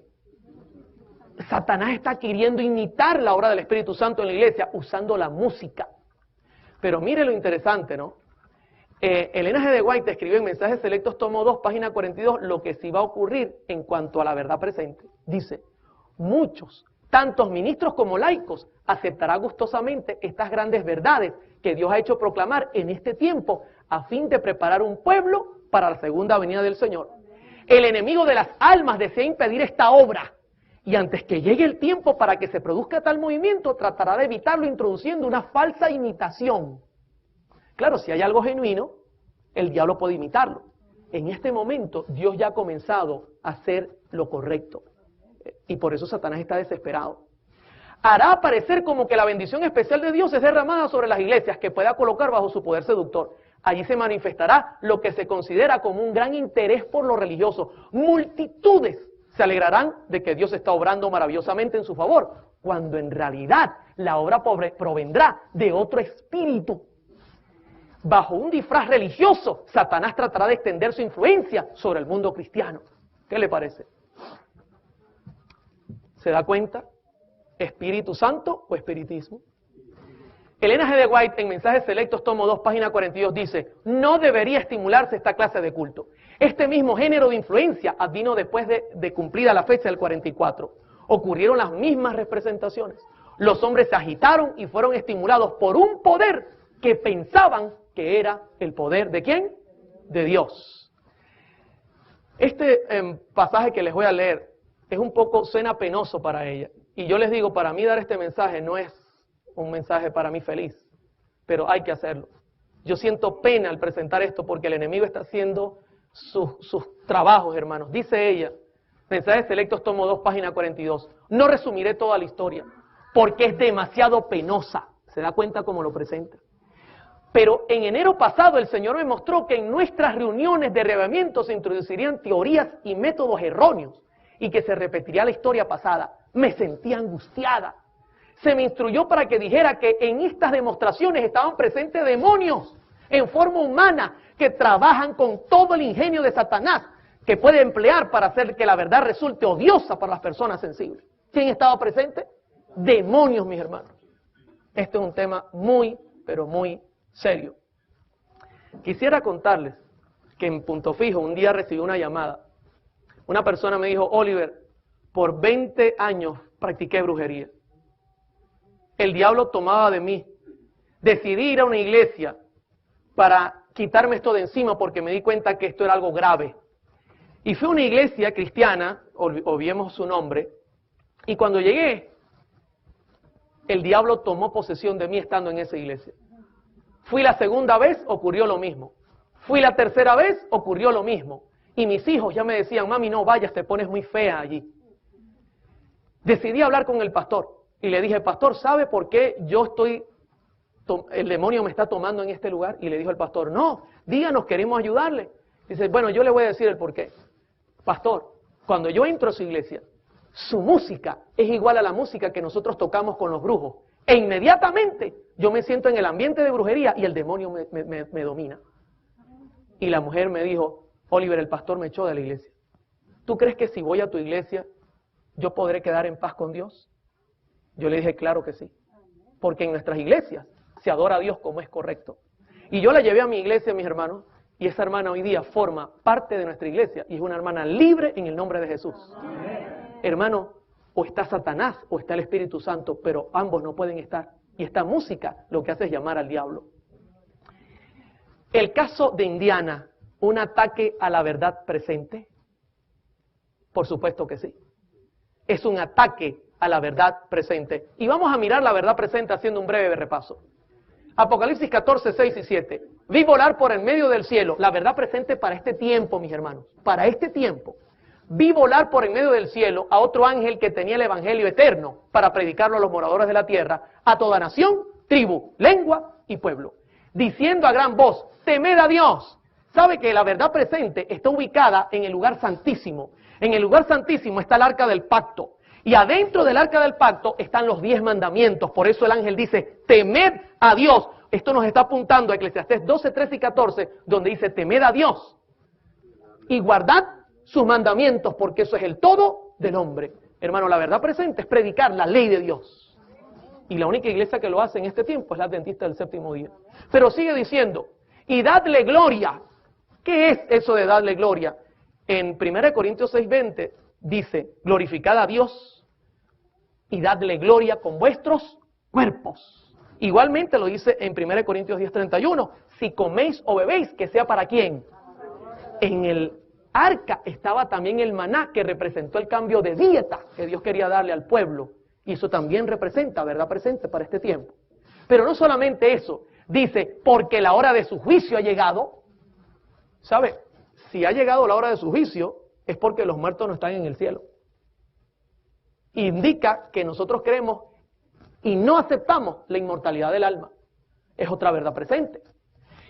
Speaker 2: Satanás está queriendo imitar la obra del Espíritu Santo en la iglesia usando la música. Pero mire lo interesante, ¿no? Ellen G. de White escribió en Mensajes Selectos, tomo 2, página 42, lo que sí va a ocurrir en cuanto a la verdad presente. Dice, muchos, tantos ministros como laicos, aceptarán gustosamente estas grandes verdades que Dios ha hecho proclamar en este tiempo a fin de preparar un pueblo para la segunda venida del Señor. El enemigo de las almas desea impedir esta obra y antes que llegue el tiempo para que se produzca tal movimiento, tratará de evitarlo introduciendo una falsa imitación Claro, si hay algo genuino, el diablo puede imitarlo. En este momento, Dios ya ha comenzado a hacer lo correcto. Y por eso Satanás está desesperado. Hará parecer como que la bendición especial de Dios es derramada sobre las iglesias que pueda colocar bajo su poder seductor. Allí se manifestará lo que se considera como un gran interés por lo religioso. Multitudes se alegrarán de que Dios está obrando maravillosamente en su favor, cuando en realidad la obra provendrá de otro espíritu. Bajo un disfraz religioso, Satanás tratará de extender su influencia sobre el mundo cristiano. ¿Qué le parece? ¿Se da cuenta? ¿Espíritu Santo o espiritismo? Elena G. de White, en Mensajes Selectos, tomo 2, página 42, dice: no debería estimularse esta clase de culto. Este mismo género de influencia vino después de cumplida la fecha del 44. Ocurrieron las mismas representaciones. Los hombres se agitaron y fueron estimulados por un poder que pensaban que era el poder ¿de quién? De Dios. Este pasaje que les voy a leer es un poco, suena penoso para ella. Y yo les digo, para mí dar este mensaje no es un mensaje para mí feliz, pero hay que hacerlo. Yo siento pena al presentar esto porque el enemigo está haciendo sus trabajos, hermanos. Dice ella, Mensajes Selectos, tomo 2, página 42. No resumiré toda la historia porque es demasiado penosa. ¿Se da cuenta cómo lo presenta? Pero en enero pasado el Señor me mostró que en nuestras reuniones de reavivamiento se introducirían teorías y métodos erróneos y que se repetiría la historia pasada. Me sentía angustiada. Se me instruyó para que dijera que en estas demostraciones estaban presentes demonios en forma humana que trabajan con todo el ingenio de Satanás que puede emplear para hacer que la verdad resulte odiosa para las personas sensibles. ¿Quién estaba presente? Demonios, mis hermanos. Este es un tema muy, pero muy serio. Quisiera contarles que en Punto Fijo un día recibí una llamada. Una persona me dijo: Oliver, por 20 años practiqué brujería. El diablo tomaba de mí. Decidí ir a una iglesia para quitarme esto de encima porque me di cuenta que esto era algo grave. Y fui a una iglesia cristiana, olvidemos su nombre, y cuando llegué, el diablo tomó posesión de mí estando en esa iglesia. Fui la segunda vez, ocurrió lo mismo. Fui la tercera vez, ocurrió lo mismo. Y mis hijos ya me decían: mami, no vayas, te pones muy fea allí. Decidí hablar con el pastor y le dije: pastor, ¿sabe por qué el demonio me está tomando en este lugar? Y le dijo el pastor: no, díganos, queremos ayudarle. Dice: bueno, yo le voy a decir el por qué. Pastor, cuando yo entro a su iglesia, su música es igual a la música que nosotros tocamos con los brujos. E inmediatamente yo me siento en el ambiente de brujería y el demonio me domina. Y la mujer me dijo: Oliver, el pastor me echó de la iglesia. ¿Tú crees que si voy a tu iglesia yo podré quedar en paz con Dios? Yo le dije: claro que sí. Porque en nuestras iglesias se adora a Dios como es correcto. Y yo la llevé a mi iglesia, mis hermanos, y esa hermana hoy día forma parte de nuestra iglesia y es una hermana libre en el nombre de Jesús. Hermano, o está Satanás o está el Espíritu Santo, pero ambos no pueden estar. Y esta música lo que hace es llamar al diablo. El caso de Indiana, ¿un ataque a la verdad presente? Por supuesto que sí. Es un ataque a la verdad presente. Y vamos a mirar la verdad presente haciendo un breve repaso. Apocalipsis 14, 6 y 7. Vi volar por el medio del cielo. La verdad presente para este tiempo, mis hermanos. Para este tiempo. Vi volar por el medio del cielo a otro ángel que tenía el evangelio eterno para predicarlo a los moradores de la tierra, a toda nación, tribu, lengua y pueblo. Diciendo a gran voz: temed a Dios. Sabe que la verdad presente está ubicada en el lugar santísimo. En el lugar santísimo está el arca del pacto. Y adentro del arca del pacto están los 10 mandamientos. Por eso el ángel dice: temed a Dios. Esto nos está apuntando a Eclesiastés 12, 13 y 14, donde dice: temed a Dios y guardad sus mandamientos, porque eso es el todo del hombre. Hermano, la verdad presente es predicar la ley de Dios. Y la única iglesia que lo hace en este tiempo es la Adventista del Séptimo Día. Pero sigue diciendo: y dadle gloria. ¿Qué es eso de darle gloria? En 1 Corintios 6:20 dice: glorificad a Dios y dadle gloria con vuestros cuerpos. Igualmente lo dice en 1 Corintios 10:31: si coméis o bebéis, que sea para quién. En el arca estaba también el maná, que representó el cambio de dieta que Dios quería darle al pueblo. Y eso también representa verdad presente para este tiempo. Pero no solamente eso, dice, porque la hora de su juicio ha llegado. ¿Sabe? Si ha llegado la hora de su juicio, es porque los muertos no están en el cielo. Indica que nosotros creemos y no aceptamos la inmortalidad del alma. Es otra verdad presente.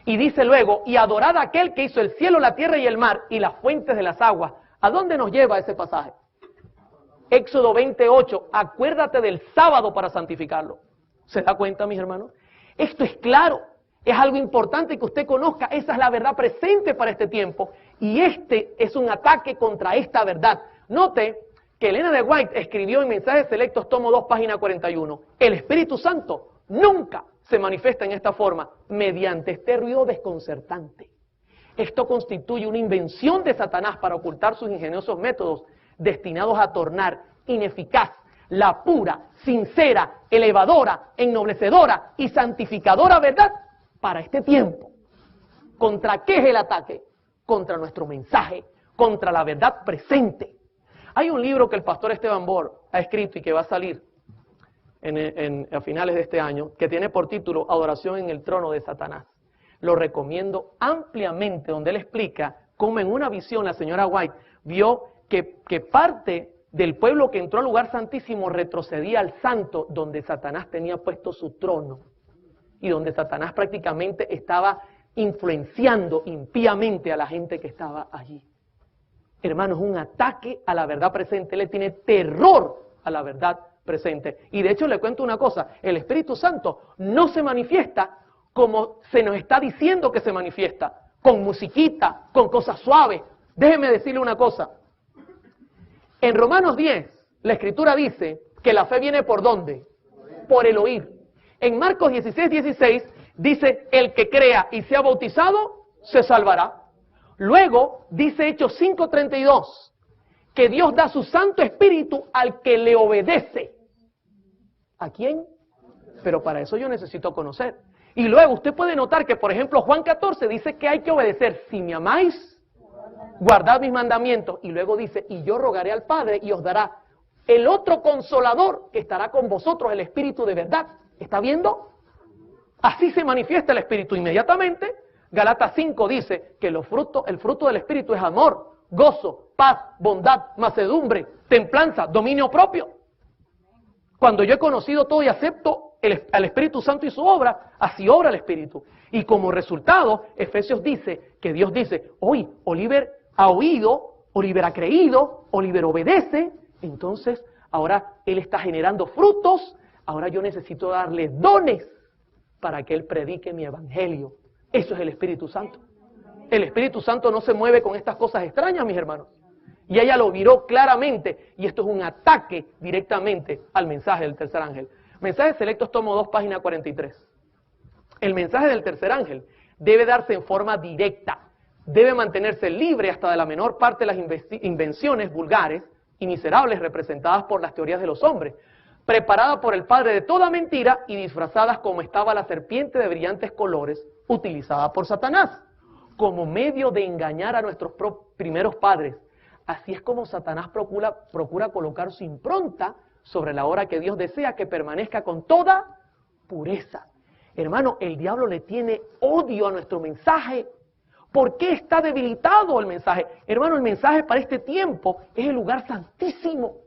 Speaker 2: Y dice luego, y adorad a aquel que hizo el cielo, la tierra y el mar y las fuentes de las aguas. ¿A dónde nos lleva ese pasaje? Éxodo 28, acuérdate del sábado para santificarlo. ¿Se da cuenta, mis hermanos? Esto es claro, es algo importante que usted conozca, esa es la verdad presente para este tiempo, y este es un ataque contra esta verdad. Note que Elena de White escribió en Mensajes Selectos, tomo 2, página 41, el Espíritu Santo nunca se manifiesta en esta forma, mediante este ruido desconcertante. Esto constituye una invención de Satanás para ocultar sus ingeniosos métodos destinados a tornar ineficaz la pura, sincera, elevadora, ennoblecedora y santificadora verdad para este tiempo. ¿Contra qué es el ataque? Contra nuestro mensaje, contra la verdad presente. Hay un libro que el pastor Esteban Bor ha escrito y que va a salir a finales de este año, que tiene por título Adoración en el trono de Satanás. Lo recomiendo ampliamente, donde él explica cómo en una visión la señora White vio que parte del pueblo que entró al lugar santísimo retrocedía al santo donde Satanás tenía puesto su trono y donde Satanás prácticamente estaba influenciando impíamente a la gente que estaba allí. Hermanos, un ataque a la verdad presente. Él le tiene terror a la verdad presente. Y de hecho le cuento una cosa, el Espíritu Santo no se manifiesta como se nos está diciendo que se manifiesta, con musiquita, con cosas suaves. Déjeme decirle una cosa. En Romanos 10, la Escritura dice que la fe viene ¿por dónde? Por el oír. En Marcos 16, 16 dice, el que crea y sea bautizado, se salvará. Luego dice Hechos 5:32, que Dios da su Santo Espíritu al que le obedece. ¿A quién? Pero para eso yo necesito conocer. Y luego usted puede notar que, por ejemplo, Juan 14 dice que hay que obedecer. Si me amáis, guardad mis mandamientos. Y luego dice, y yo rogaré al Padre y os dará el otro consolador que estará con vosotros, el Espíritu de verdad. ¿Está viendo? Así se manifiesta el Espíritu inmediatamente. Galatas 5 dice que el fruto del Espíritu es amor, gozo, paz, bondad, mansedumbre, templanza, dominio propio. Cuando yo he conocido todo y acepto al Espíritu Santo y su obra, así obra el Espíritu. Y como resultado, Efesios dice que Dios dice, hoy Oliver ha oído, Oliver ha creído, Oliver obedece, entonces ahora él está generando frutos, ahora yo necesito darle dones para que él predique mi evangelio. Eso es el Espíritu Santo. El Espíritu Santo no se mueve con estas cosas extrañas, mis hermanos. Y ella lo viró claramente, y esto es un ataque directamente al mensaje del tercer ángel. Mensajes Selectos, tomo 2, página 43. El mensaje del tercer ángel debe darse en forma directa, debe mantenerse libre hasta de la menor parte de las invenciones vulgares y miserables representadas por las teorías de los hombres, preparada por el padre de toda mentira y disfrazadas como estaba la serpiente de brillantes colores utilizada por Satanás, como medio de engañar a nuestros primeros padres. Así es como Satanás procura colocar su impronta sobre la obra que Dios desea que permanezca con toda pureza. Hermano, el diablo le tiene odio a nuestro mensaje. ¿Por qué está debilitado el mensaje? Hermano, el mensaje para este tiempo es el lugar santísimo.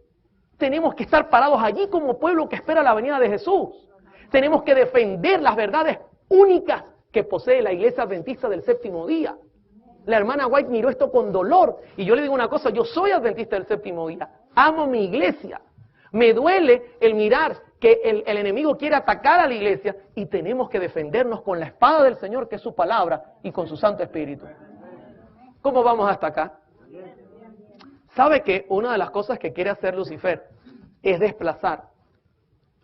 Speaker 2: Tenemos que estar parados allí como pueblo que espera la venida de Jesús. Tenemos que defender las verdades únicas que posee la Iglesia Adventista del Séptimo Día. La hermana White miró esto con dolor. Y yo le digo una cosa, yo soy Adventista del Séptimo Día. Amo mi iglesia. Me duele el mirar que el enemigo quiere atacar a la iglesia y tenemos que defendernos con la espada del Señor, que es su palabra, y con su Santo Espíritu. ¿Cómo vamos hasta acá? ¿Sabe que una de las cosas que quiere hacer Lucifer es desplazar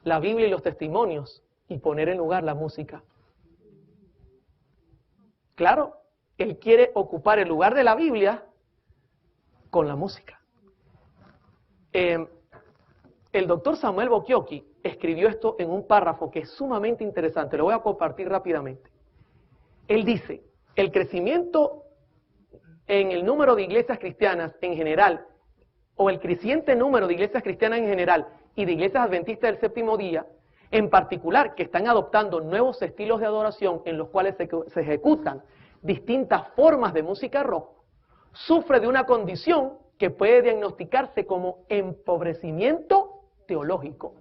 Speaker 2: la Biblia y los testimonios y poner en lugar la música? Claro, él quiere ocupar el lugar de la Biblia con la música. El doctor Samuel Bocchiocchi escribió esto en un párrafo que es sumamente interesante. Lo voy a compartir rápidamente. Él dice, el crecimiento en el número de iglesias cristianas en general, o el creciente número de iglesias cristianas en general y de iglesias adventistas del séptimo día, en particular que están adoptando nuevos estilos de adoración en los cuales se ejecutan distintas formas de música rock, sufre de una condición que puede diagnosticarse como empobrecimiento teológico.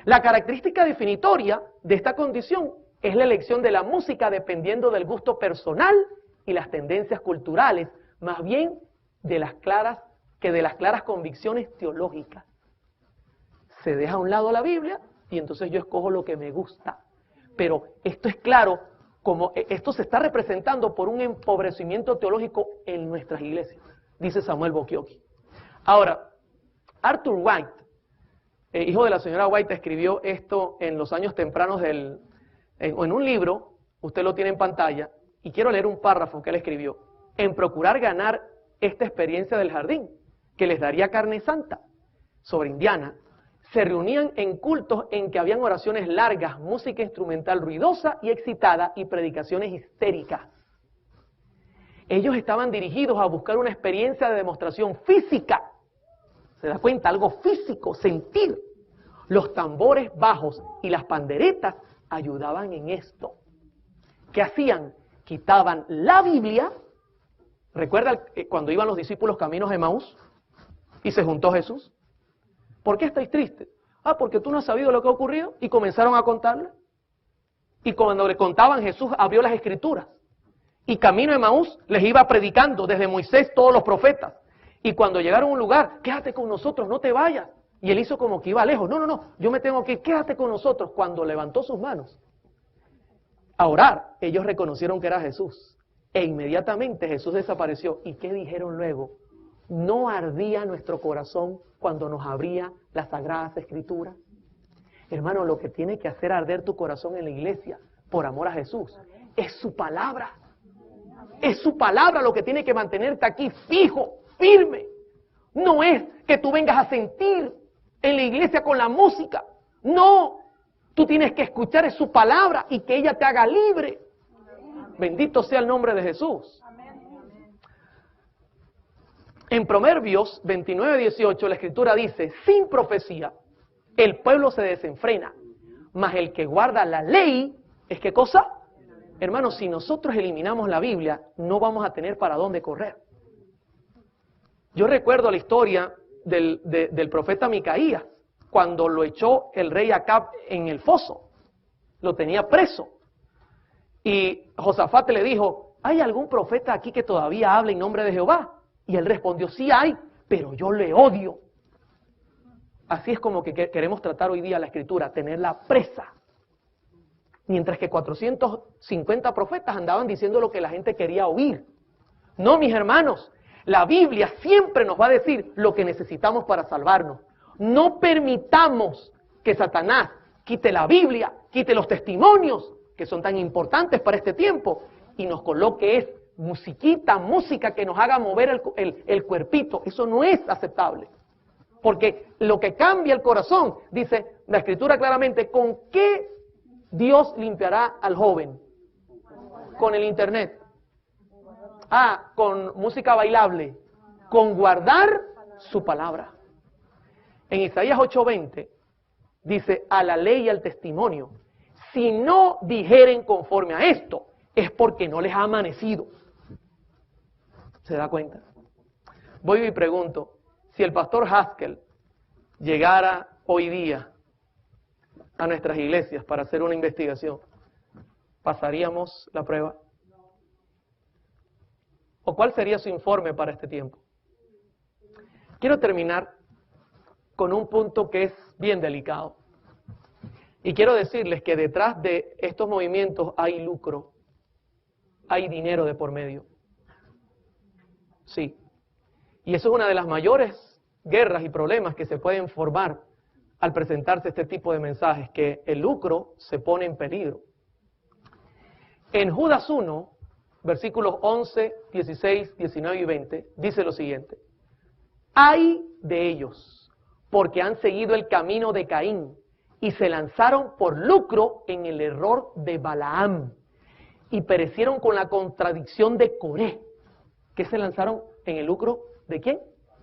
Speaker 2: La característica definitoria de esta condición es la elección de la música dependiendo del gusto personal y las tendencias culturales, más bien de las claras convicciones teológicas. Se deja a un lado la Biblia y entonces yo escojo lo que me gusta. Pero esto es claro, como esto se está representando por un empobrecimiento teológico en nuestras iglesias, dice Samuel Bokioki. Ahora, Arthur White, hijo de la señora White, escribió esto en los años tempranos en un libro, usted lo tiene en pantalla, y quiero leer un párrafo que él escribió, en procurar ganar esta experiencia del jardín, que les daría carne santa, sobre Indiana, se reunían en cultos en que habían oraciones largas, música instrumental ruidosa y excitada y predicaciones histéricas. Ellos estaban dirigidos a buscar una experiencia de demostración física. ¿Se da cuenta? Algo físico, sentir. Los tambores bajos y las panderetas ayudaban en esto. ¿Qué hacían? Quitaban la Biblia. ¿Recuerda cuando iban los discípulos caminos de Emaús y se juntó Jesús? ¿Por qué estáis tristes? Ah, porque tú no has sabido lo que ha ocurrido. Y comenzaron a contarle. Y cuando le contaban, Jesús abrió las Escrituras. Y camino de Emaús les iba predicando desde Moisés todos los profetas. Y cuando llegaron a un lugar, quédate con nosotros, no te vayas. Y él hizo como que iba lejos. No, yo me tengo que ir, quédate con nosotros. Cuando levantó sus manos a orar, ellos reconocieron que era Jesús. E inmediatamente Jesús desapareció. ¿Y qué dijeron luego? ¿No ardía nuestro corazón cuando nos abría las Sagradas Escrituras? Hermano, lo que tiene que hacer arder tu corazón en la iglesia, por amor a Jesús, es su palabra. Es su palabra lo que tiene que mantenerte aquí fijo, firme. No es que tú vengas a sentir en la iglesia con la música. No, tú tienes que escuchar es su palabra y que ella te haga libre. Bendito sea el nombre de Jesús. En Proverbios 29:18 la Escritura dice, sin profecía el pueblo se desenfrena, mas el que guarda la ley, ¿es qué cosa? Hermanos, si nosotros eliminamos la Biblia, no vamos a tener para dónde correr. Yo recuerdo la historia del profeta Micaías, cuando lo echó el rey Acab en el foso, lo tenía preso. Y Josafat le dijo, ¿hay algún profeta aquí que todavía habla en nombre de Jehová? Y él respondió, sí hay, pero yo le odio. Así es como que queremos tratar hoy día la Escritura, tenerla presa. Mientras que 450 profetas andaban diciendo lo que la gente quería oír. No, mis hermanos, la Biblia siempre nos va a decir lo que necesitamos para salvarnos. No permitamos que Satanás quite la Biblia, quite los testimonios, que son tan importantes para este tiempo, y nos coloque música que nos haga mover el cuerpito. Eso no es aceptable. Porque lo que cambia el corazón, dice la Escritura claramente, ¿con qué Dios limpiará al joven? Con el internet. Con música bailable. Con guardar su palabra. En Isaías 8:20 dice, a la ley y al testimonio, si no dijeren conforme a esto, es porque no les ha amanecido. ¿Se da cuenta? Voy y pregunto, si el pastor Haskell llegara hoy día a nuestras iglesias para hacer una investigación, ¿pasaríamos la prueba? ¿O cuál sería su informe para este tiempo? Quiero terminar con un punto que es bien delicado. Y quiero decirles que detrás de estos movimientos hay lucro, hay dinero de por medio. Sí. Y eso es una de las mayores guerras y problemas que se pueden formar al presentarse este tipo de mensajes, que el lucro se pone en peligro. En Judas 1, versículos 11, 16, 19 y 20, dice lo siguiente. Ay de ellos, porque han seguido el camino de Caín y se lanzaron por lucro en el error de Balaam y perecieron con la contradicción de Coré. ¿Qué se lanzaron en el lucro de quién?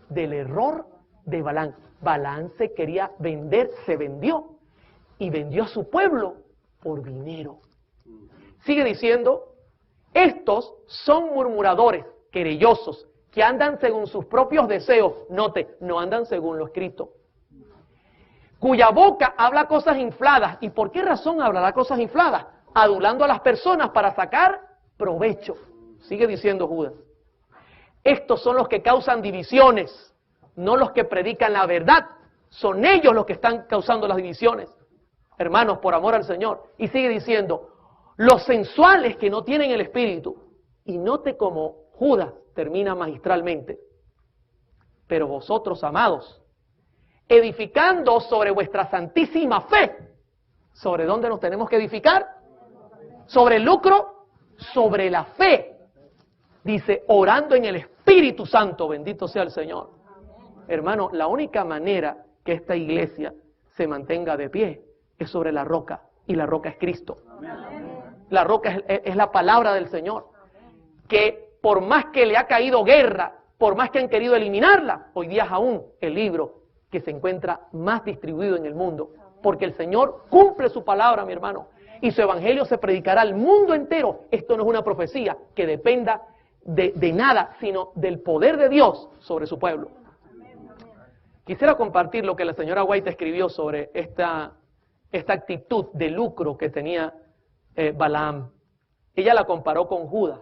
Speaker 2: Del error de Balaam. Balaam se quería vender, se vendió. y vendió a su pueblo por dinero. Sigue diciendo, estos son murmuradores, querellosos, que andan según sus propios deseos. Note, no andan según lo escrito. Cuya boca habla cosas infladas. ¿Y por qué razón hablará cosas infladas? Adulando a las personas para sacar provecho. Sigue diciendo Judas. Estos son los que causan divisiones, no los que predican la verdad. Son ellos los que están causando las divisiones. Hermanos, por amor al Señor. Y sigue diciendo, los sensuales que no tienen el Espíritu. Y note cómo Judas termina magistralmente. Pero vosotros, amados, edificando sobre vuestra santísima fe. ¿Sobre dónde nos tenemos que edificar? Sobre el lucro, sobre la fe. Dice, orando en el Espíritu Santo, bendito sea el Señor. Hermano, la única manera que esta iglesia se mantenga de pie es sobre la roca, y la roca es Cristo. La roca es la palabra del Señor, que por más que le ha caído guerra, por más que han querido eliminarla, hoy día es aún el libro que se encuentra más distribuido en el mundo, porque el Señor cumple su palabra, mi hermano, y su evangelio se predicará al mundo entero. Esto no es una profecía que dependa de nada, sino del poder de Dios sobre su pueblo. Quisiera compartir lo que la señora White escribió sobre esta actitud de lucro que tenía Balaam. Ella la comparó con Judas.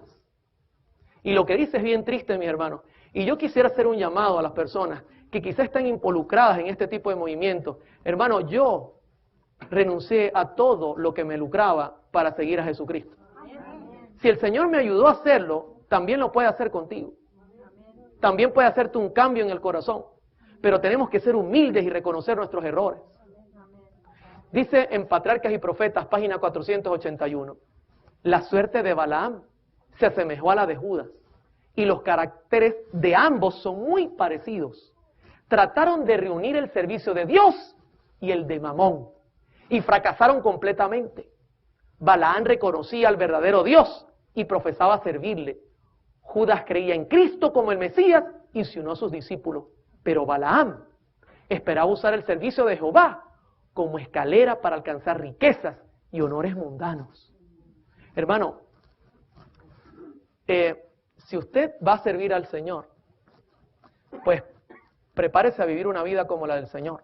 Speaker 2: Y lo que dice es bien triste, mi hermano. Y yo quisiera hacer un llamado a las personas que quizás están involucradas en este tipo de movimientos. Hermano, yo renuncié a todo lo que me lucraba para seguir a Jesucristo. Si el Señor me ayudó a hacerlo, también lo puede hacer contigo. También puede hacerte un cambio en el corazón. Pero tenemos que ser humildes y reconocer nuestros errores. Dice en Patriarcas y Profetas, página 481, la suerte de Balaam se asemejó a la de Judas, y los caracteres de ambos son muy parecidos. Trataron de reunir el servicio de Dios y el de Mamón, y fracasaron completamente. Balaam reconocía al verdadero Dios y profesaba servirle. Judas creía en Cristo como el Mesías y se unió a sus discípulos. Pero Balaam esperaba usar el servicio de Jehová como escalera para alcanzar riquezas y honores mundanos. Hermano, si usted va a servir al Señor, pues prepárese a vivir una vida como la del Señor.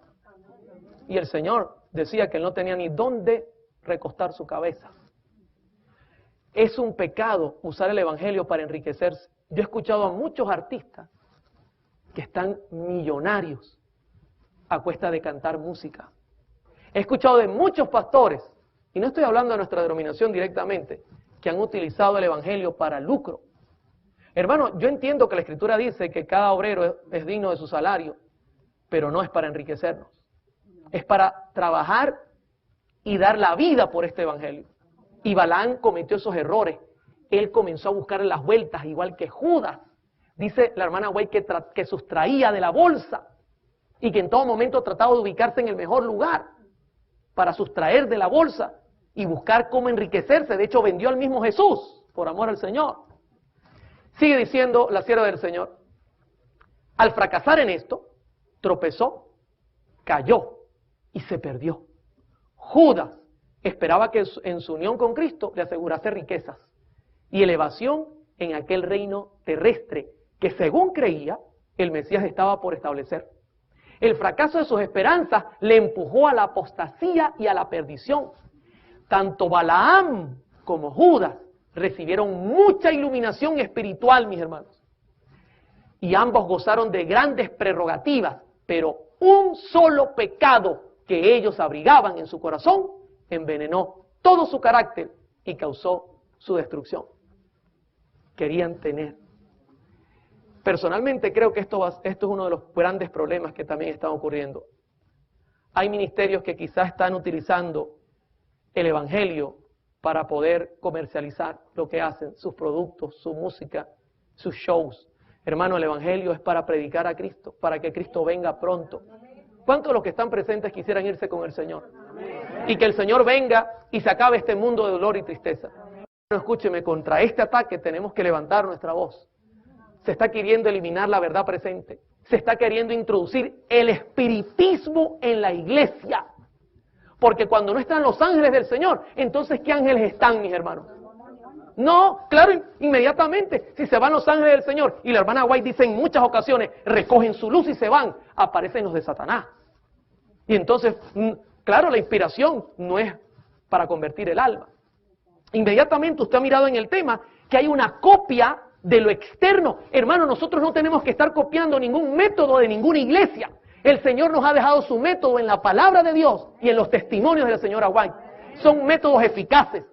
Speaker 2: Y el Señor decía que él no tenía ni dónde recostar su cabeza. Es un pecado usar el Evangelio para enriquecerse. Yo he escuchado a muchos artistas que están millonarios a cuesta de cantar música. He escuchado de muchos pastores, y no estoy hablando de nuestra denominación directamente, que han utilizado el Evangelio para lucro. Hermano, yo entiendo que la Escritura dice que cada obrero es digno de su salario, pero no es para enriquecernos. Es para trabajar y dar la vida por este Evangelio. Y Balaam cometió esos errores. Él comenzó a buscar las vueltas, igual que Judas. Dice la hermana White que sustraía de la bolsa y que en todo momento trataba de ubicarse en el mejor lugar para sustraer de la bolsa y buscar cómo enriquecerse. De hecho, vendió al mismo Jesús por amor al Señor. Sigue diciendo la sierva del Señor. Al fracasar en esto, tropezó, cayó y se perdió. Judas esperaba que en su unión con Cristo le asegurase riquezas y elevación en aquel reino terrestre que, según creía, el Mesías estaba por establecer. El fracaso de sus esperanzas le empujó a la apostasía y a la perdición. Tanto Balaam como Judas recibieron mucha iluminación espiritual, mis hermanos. Y ambos gozaron de grandes prerrogativas, pero un solo pecado que ellos abrigaban en su corazón envenenó todo su carácter y causó su destrucción. Querían tener. Personalmente creo que esto es uno de los grandes problemas que también están ocurriendo. Hay ministerios que quizás están utilizando el Evangelio para poder comercializar lo que hacen, sus productos, su música, sus shows. Hermano, el Evangelio es para predicar a Cristo, para que Cristo venga pronto. ¿Cuántos de los que están presentes quisieran irse con el Señor? Y que el Señor venga y se acabe este mundo de dolor y tristeza. No, escúcheme, contra este ataque tenemos que levantar nuestra voz. Se está queriendo eliminar la verdad presente. Se está queriendo introducir el espiritismo en la iglesia. Porque cuando no están los ángeles del Señor, entonces ¿qué ángeles están, mis hermanos? No, claro, inmediatamente, si se van los ángeles del Señor, y la hermana White dice en muchas ocasiones, recogen su luz y se van, aparecen los de Satanás. Y entonces, claro, la inspiración no es para convertir el alma. Inmediatamente usted ha mirado en el tema que hay una copia de lo externo. Hermano, nosotros no tenemos que estar copiando ningún método de ninguna iglesia. El Señor nos ha dejado su método en la palabra de Dios y en los testimonios de la señora White. Son métodos eficaces.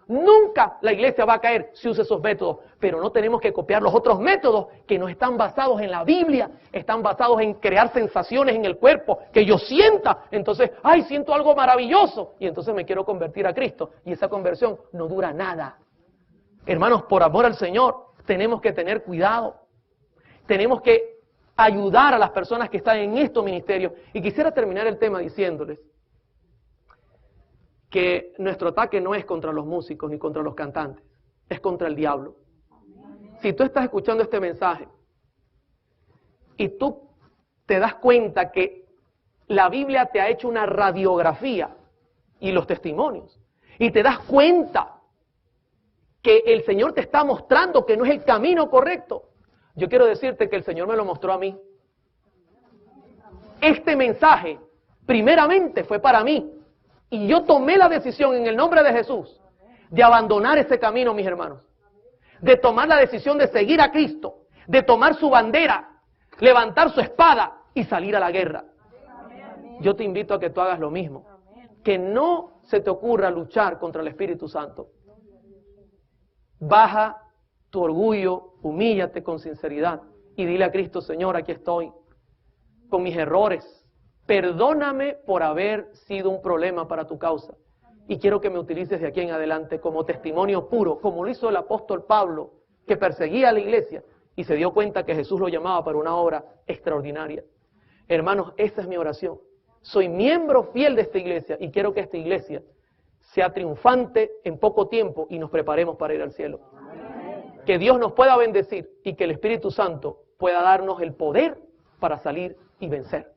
Speaker 2: Nunca la iglesia va a caer si usa esos métodos, pero no tenemos que copiar los otros métodos que no están basados en la Biblia, están basados en crear sensaciones en el cuerpo, que yo sienta, entonces, ay, siento algo maravilloso, y entonces me quiero convertir a Cristo, y esa conversión no dura nada. Hermanos, por amor al Señor, tenemos que tener cuidado, tenemos que ayudar a las personas que están en estos ministerios, y quisiera terminar el tema diciéndoles que nuestro ataque no es contra los músicos ni contra los cantantes, es contra el diablo. Si tú estás escuchando este mensaje y tú te das cuenta que la Biblia te ha hecho una radiografía y los testimonios, y te das cuenta que el Señor te está mostrando que no es el camino correcto, yo quiero decirte que el Señor me lo mostró a mí. Este mensaje primeramente fue para mí. Y yo tomé la decisión en el nombre de Jesús de abandonar ese camino, mis hermanos. De tomar la decisión de seguir a Cristo, de tomar su bandera, levantar su espada y salir a la guerra. Yo te invito a que tú hagas lo mismo. Que no se te ocurra luchar contra el Espíritu Santo. Baja tu orgullo, humíllate con sinceridad y dile a Cristo: Señor, aquí estoy con mis errores. Perdóname por haber sido un problema para tu causa. Y quiero que me utilices de aquí en adelante como testimonio puro, como lo hizo el apóstol Pablo, que perseguía a la iglesia y se dio cuenta que Jesús lo llamaba para una obra extraordinaria. Hermanos, esa es mi oración. Soy miembro fiel de esta iglesia y quiero que esta iglesia sea triunfante en poco tiempo y nos preparemos para ir al cielo. Que Dios nos pueda bendecir y que el Espíritu Santo pueda darnos el poder para salir y vencer.